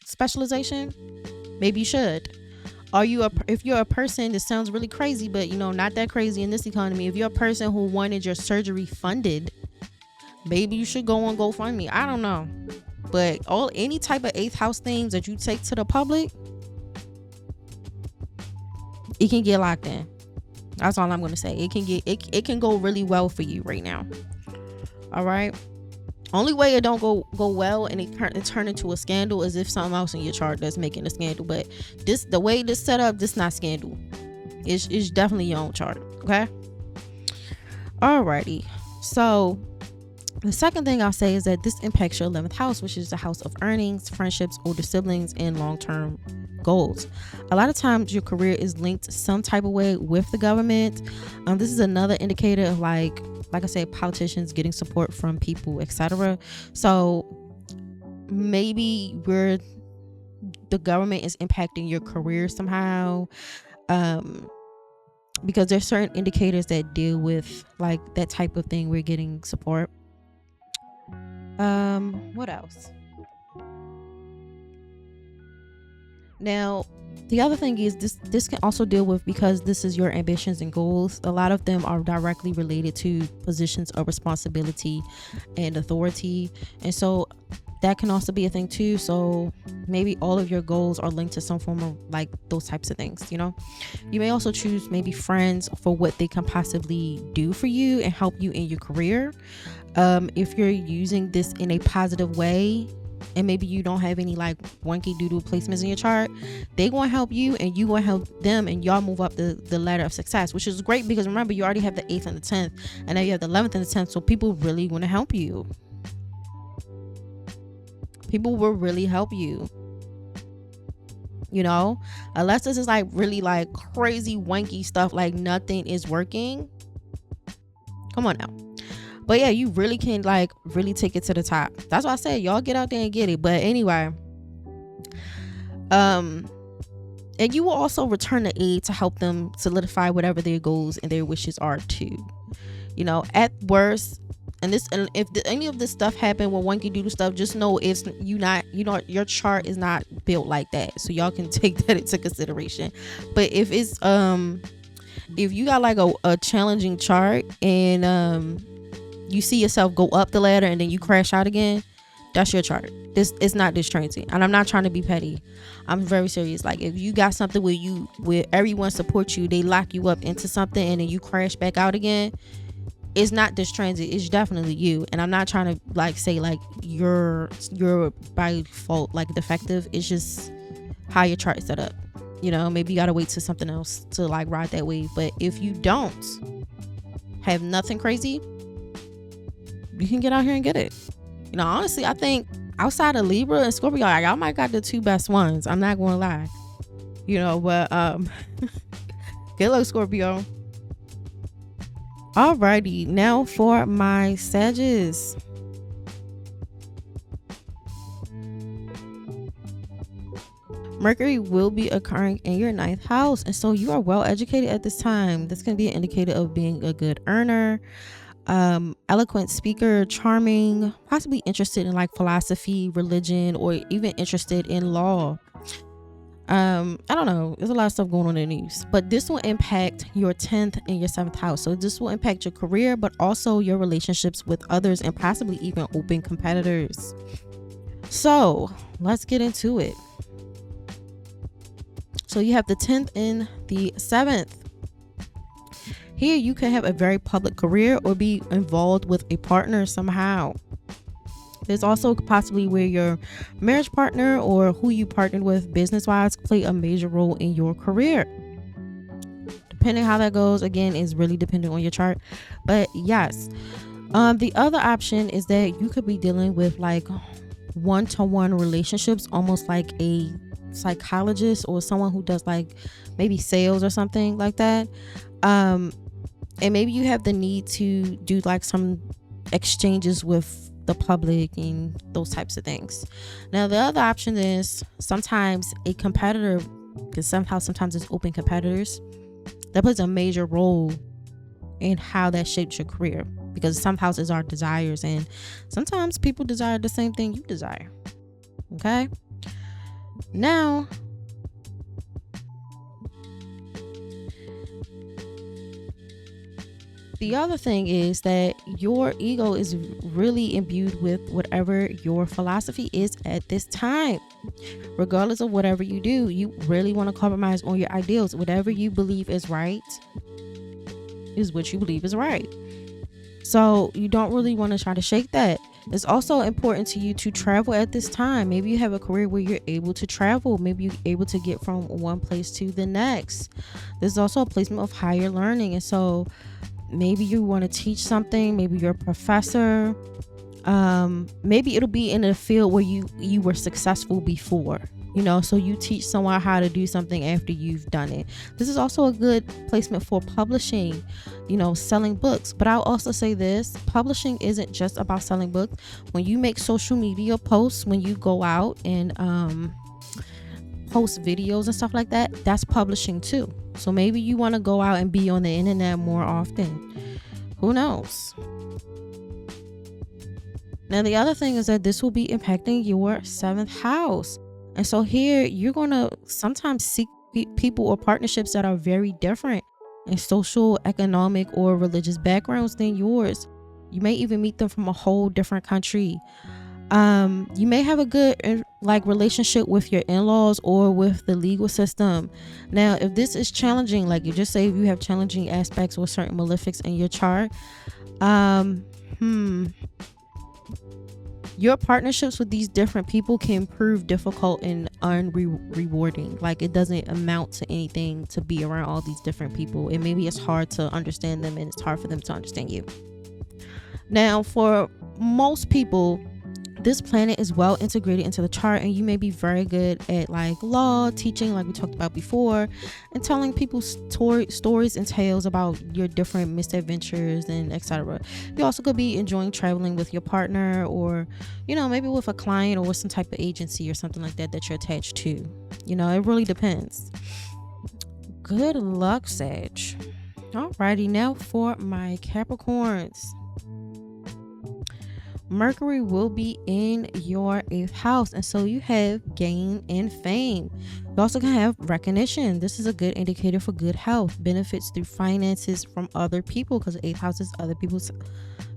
specialization? Maybe you should. If you're a person, this sounds really crazy, but you know, not that crazy in this economy. If you're a person who wanted your surgery funded, maybe you should go on GoFundMe. I don't know. But any type of 8th house things that you take to the public, it can get locked in. That's all I'm going to say. It can go really well for you right now. All right. Only way it don't go well and it turn into a scandal is if something else in your chart that's making a scandal. But the way this set up, this not scandal. It's definitely your own chart. Okay. Alrighty. So the second thing I'll say is that this impacts your 11th house, which is the house of earnings, friendships, older siblings, and long-term goals. A lot of times your career is linked some type of way with the government. This is another indicator of like I said, politicians getting support from people, etc. So maybe the government is impacting your career somehow, because there's certain indicators that deal with like that type of thing. We're getting support. What else? Now, the other thing is this can also deal with, because this is your ambitions and goals, a lot of them are directly related to positions of responsibility and authority, and so that can also be a thing too. So maybe all of your goals are linked to some form of like those types of things. You know, you may also choose maybe friends for what they can possibly do for you and help you in your career. If you're using this in a positive way, and maybe you don't have any like wonky doodle placements in your chart, they going to help you and you going to help them, and y'all move up the ladder of success, which is great because remember, you already have the 8th and the 10th, and now you have the 11th and the 10th. So people really want to help you. People will really help you, you know, unless this is like really like crazy wanky stuff, like nothing is working. Come on now. But yeah, you really can like really take it to the top. That's why I said y'all get out there and get it. But anyway, and you will also return the aid to help them solidify whatever their goals and their wishes are too. You know, at worst, and if any of this stuff happened with wonky doodle stuff, just know it's your chart is not built like that. So y'all can take that into consideration. But if it's if you got like a challenging chart and you see yourself go up the ladder and then you crash out again, that's your chart. It's not this transient. And I'm not trying to be petty. I'm very serious. Like, if you got something where everyone supports you, they lock you up into something and then you crash back out again, it's not this transit. It's definitely you. And I'm not trying to like say like you're by default like defective. It's just how your chart is set up. You know, maybe you gotta wait till something else to like ride that wave. But if you don't have nothing crazy, you can get out here and get it. You know, honestly, I think outside of Libra and Scorpio, y'all might got the two best ones. I'm not gonna lie. You know, but good luck, Scorpio. Alrighty, now for my Sagittarius. Mercury will be occurring in your 9th house, and so you are well educated at this time. This can be an indicator of being a good earner, eloquent speaker, charming, possibly interested in like philosophy, religion, or even interested in law. I don't know, there's a lot of stuff going on in the news, but this will impact your 10th and your 7th house. So this will impact your career, but also your relationships with others and possibly even open competitors. So let's get into it. So you have the 10th and the 7th. Here you can have a very public career or be involved with a partner somehow. There's also possibly where your marriage partner or who you partnered with business-wise play a major role in your career. Depending how that goes, again, is really dependent on your chart. But yes, the other option is that you could be dealing with like one-to-one relationships, almost like a psychologist or someone who does like maybe sales or something like that. And maybe you have the need to do like some exchanges with the public and those types of things. Now the other option is sometimes a competitor, because sometimes it's open competitors, that plays a major role in how that shapes your career, because some houses are desires and sometimes people desire the same thing you desire. Okay, now the other thing is that your ego is really imbued with whatever your philosophy is at this time. Regardless of whatever you do, you really want to compromise on your ideals. Whatever you believe is right is what you believe is right. So you don't really want to try to shake that. It's also important to you to travel at this time. Maybe you have a career where you're able to travel. Maybe you're able to get from one place to the next. There's also a placement of higher learning. And so maybe you want to teach something. Maybe you're a professor. Maybe it'll be in a field where you were successful before, you know, so you teach someone how to do something after you've done it. This is also a good placement for publishing, you know, selling books. But I'll also say this: publishing isn't just about selling books. When you make social media posts, when you go out and post videos and stuff like that, that's publishing too. So maybe you want to go out and be on the internet more often. Who knows? Now the other thing is that this will be impacting your 7th house. And so here you're going to sometimes seek people or partnerships that are very different in social, economic, or religious backgrounds than yours. You may even meet them from a whole different country. You may have a good like relationship with your in-laws or with the legal system. Now, if this is challenging, like you just say, if you have challenging aspects or certain malefics in your chart, your partnerships with these different people can prove difficult and unrewarding. Like it doesn't amount to anything to be around all these different people, and maybe it's hard to understand them and it's hard for them to understand you. Now, for most people, this planet is well integrated into the chart, and you may be very good at like law, teaching, like we talked about before, and telling people stories and tales about your different misadventures and etc. You also could be enjoying traveling with your partner, or you know, maybe with a client or with some type of agency or something like that you're attached to. You know, it really depends. Good luck, Sag. Alrighty, now for my Capricorns. Mercury will be in your 8th house, and so you have gain and fame. You also can have recognition. This is a good indicator for good health, benefits through finances from other people, because the 8th house is other people's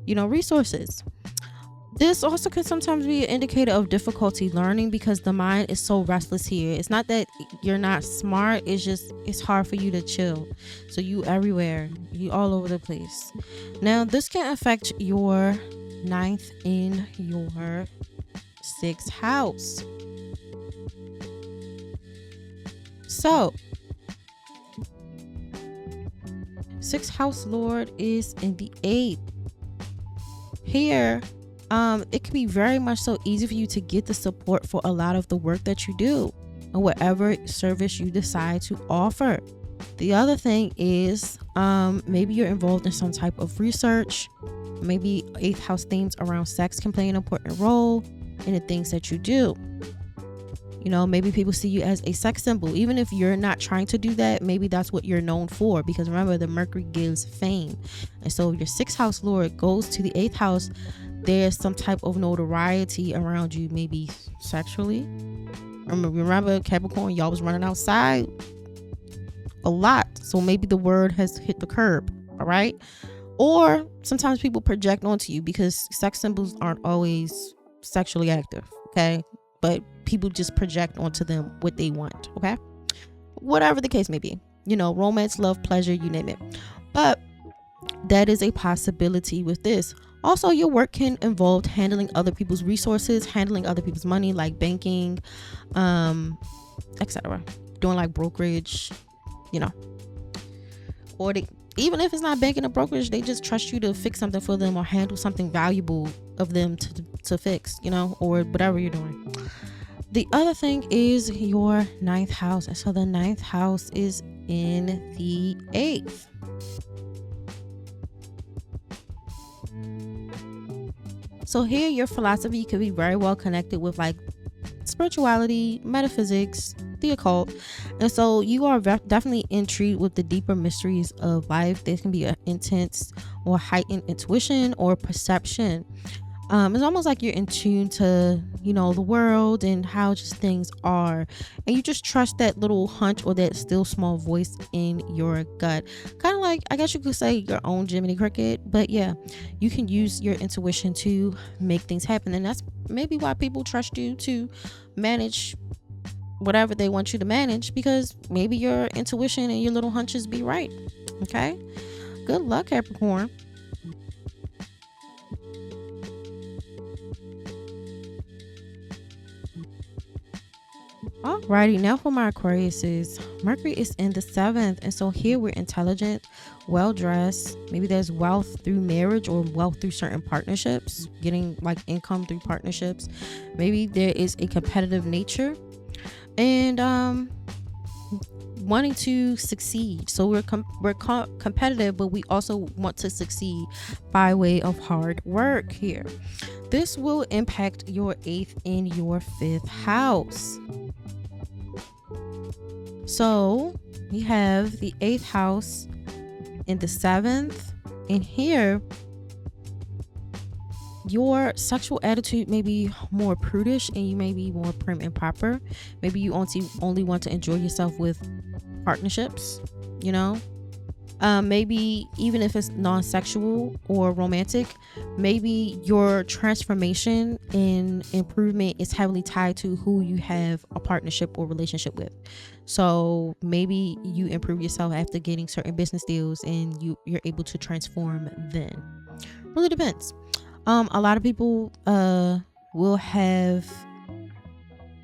resources. This also can sometimes be an indicator of difficulty learning because the mind is so restless here. It's not that you're not smart, it's hard for you to chill. So you everywhere, you all over the place. Now this can affect your 9th in your 6th house. So 6th house lord is in the 8th. Here it can be very much so easy for you to get the support for a lot of the work that you do or whatever service you decide to offer. The other thing is maybe you're involved in some type of research. Maybe 8th house themes around sex can play an important role in the things that you do. Maybe people see you as a sex symbol. Even if you're not trying to do that, maybe that's what you're known for, because remember, the Mercury gives fame. And so if your 6th house lord goes to the 8th house, there's some type of notoriety around you, maybe sexually. Remember Capricorn, y'all was running outside a lot, so maybe the word has hit the curb. All right. Or sometimes people project onto you because sex symbols aren't always sexually active. Okay. But people just project onto them what they want. Okay. Whatever the case may be, romance, love, pleasure, you name it. But that is a possibility with this. Also, your work can involve handling other people's resources, handling other people's money, like banking, etc. Doing like brokerage, or even if it's not banking or brokerage, they just trust you to fix something for them or handle something valuable of them to fix, or whatever you're doing. The other thing is your 9th house. And so the 9th house is in the 8th. So here your philosophy could be very well connected with like spirituality, metaphysics, the occult. And so you are definitely intrigued with the deeper mysteries of life. There can be an intense or heightened intuition or perception. It's almost like you're in tune to, the world and how just things are. And you just trust that little hunch or that still small voice in your gut. Kind of like, I guess you could say your own Jiminy Cricket. But yeah, you can use your intuition to make things happen. And that's maybe why people trust you to manage whatever they want you to manage, because maybe your intuition and your little hunches be right. Okay. Good luck, Capricorn. Alrighty, now for my Aquariuses. Mercury is in the 7th, and so here we're intelligent, well-dressed. Maybe there's wealth through marriage or wealth through certain partnerships, getting like income through partnerships. Maybe there is a competitive nature and wanting to succeed. So we're competitive, but we also want to succeed by way of hard work here. This will impact your 8th and your 5th house. So we have the 8th house in the 7th, and here your sexual attitude may be more prudish and you may be more prim and proper. Maybe you only want to enjoy yourself with partnerships, maybe even if it's non-sexual or romantic, maybe your transformation and improvement is heavily tied to who you have a partnership or relationship with. So maybe you improve yourself after getting certain business deals and you're able to transform then. Really depends. A lot of people will have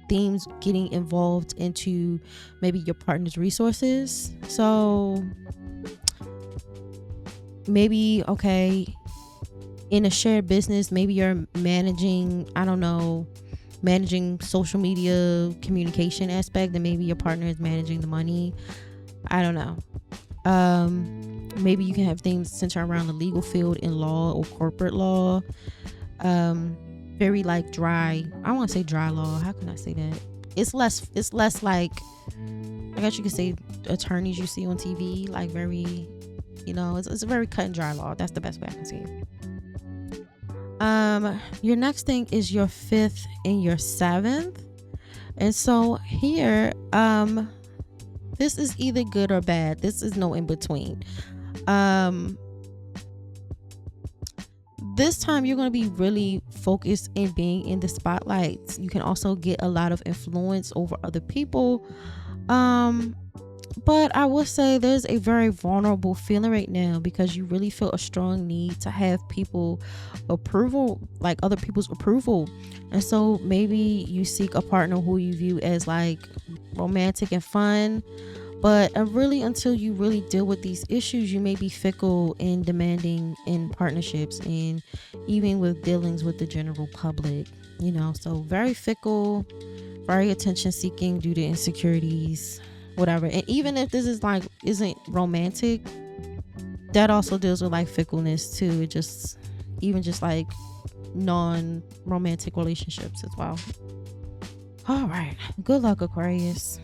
themes getting involved into maybe your partner's resources. So maybe, okay, in a shared business, maybe you're managing social media communication aspect, and maybe your partner is managing the money. I don't know. Maybe you can have things centered around the legal field in law or corporate law. Very like dry. I want to say dry law. How can I say that? It's less like, I guess you could say attorneys you see on TV, like very, it's a very cut and dry law. That's the best way I can say it. Your next thing is your 5th and your 7th. And so here, this is either good or bad. This is no in between. this time you're going to be really focused in being in the spotlight. You can also get a lot of influence over other people. But I would say there's a very vulnerable feeling right now because you really feel a strong need to have people approval, like other people's approval. And so maybe you seek a partner who you view as like romantic and fun. But really, until you really deal with these issues, you may be fickle and demanding in partnerships and even with dealings with the general public, so very fickle, very attention seeking due to insecurities, whatever. And even if this is like isn't romantic, that also deals with like fickleness too. It just like non-romantic relationships as well. All right, good luck, Aquarius.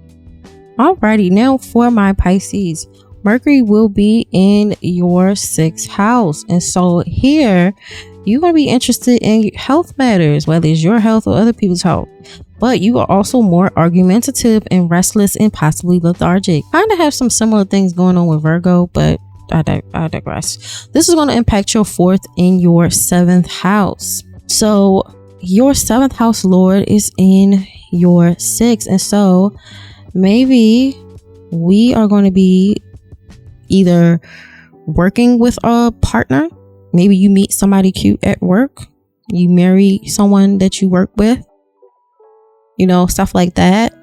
Alrighty, now for my Pisces, Mercury will be in your 6th house, and so here you're going to be interested in health matters, whether it's your health or other people's health. But you are also more argumentative and restless and possibly lethargic. Kind of have some similar things going on with Virgo, but I digress. This is going to impact your 4th and your 7th house. So your 7th house lord is in your 6th, and so maybe we are going to be either working with a partner. Maybe you meet somebody cute at work. You marry someone that you work with. Stuff like that.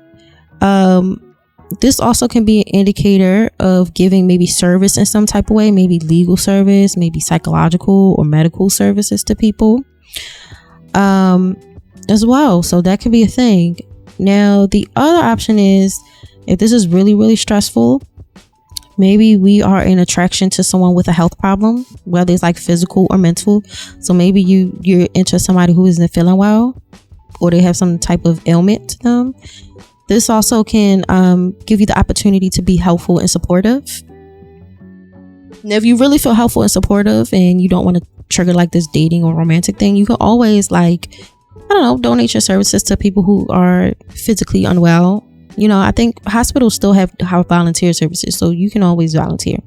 This also can be an indicator of giving maybe service in some type of way, maybe legal service, maybe psychological or medical services to people as well. So that could be a thing. Now, the other option is if this is really, really stressful, maybe we are in attraction to someone with a health problem, whether it's like physical or mental. So maybe you're into somebody who isn't feeling well or they have some type of ailment to them. This also can give you the opportunity to be helpful and supportive. Now, if you really feel helpful and supportive and you don't want to trigger like this dating or romantic thing, you can always donate your services to people who are physically unwell. I think hospitals still have volunteer services, so you can always volunteer.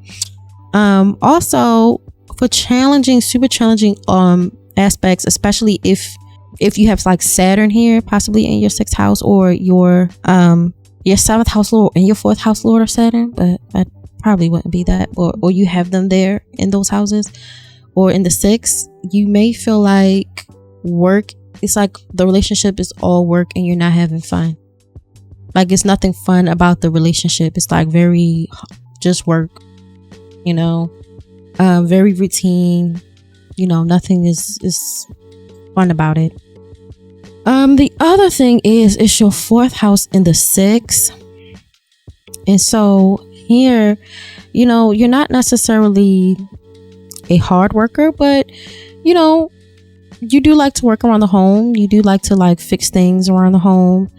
Also for super challenging aspects, especially if you have like Saturn here, possibly in your 6th house, or your 7th house lord and your 4th house lord are Saturn, but that probably wouldn't be that, or you have them there in those houses or in the 6th. You may feel like work, it's like the relationship is all work and you're not having fun. Like it's nothing fun about the relationship. It's like very just work, very routine, nothing is fun about it. The other thing is it's your 4th house in the 6th. And so here, you're not necessarily a hard worker, but you do like to work around the home. You do like to like fix things around the home.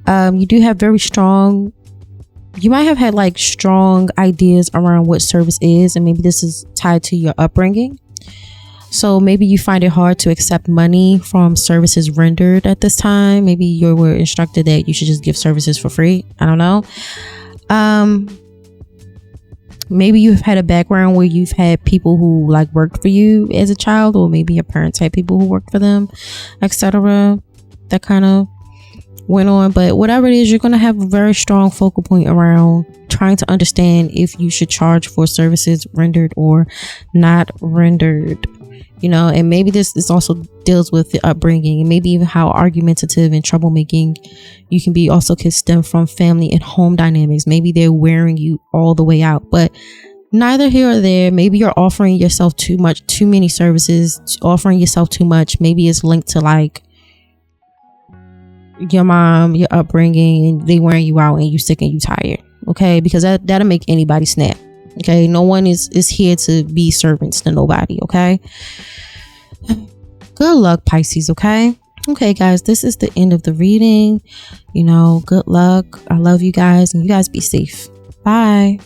You do have you might have had like strong ideas around what service is, and maybe this is tied to your upbringing. So maybe you find it hard to accept money from services rendered at this time. Maybe you were instructed that you should just give services for free. I don't know. Maybe you've had a background where you've had people who like worked for you as a child, or maybe your parents had people who worked for them, etc. That kind of went on. But whatever it is, you're going to have a very strong focal point around trying to understand if you should charge for services rendered or not rendered. And maybe this also deals with the upbringing, and maybe even how argumentative and troublemaking you can be also could stem from family and home dynamics. Maybe they're wearing you all the way out, but neither here or there. Maybe you're offering yourself too many services, offering yourself too much. Maybe it's linked to like your mom, your upbringing, and they wearing you out and you sick and you tired. Okay, because that'll make anybody snap. Okay, no one is here to be servants to nobody. Okay, good luck, Pisces. Okay, guys, this is the end of the reading. Good luck. I love you guys, and you guys be safe. Bye.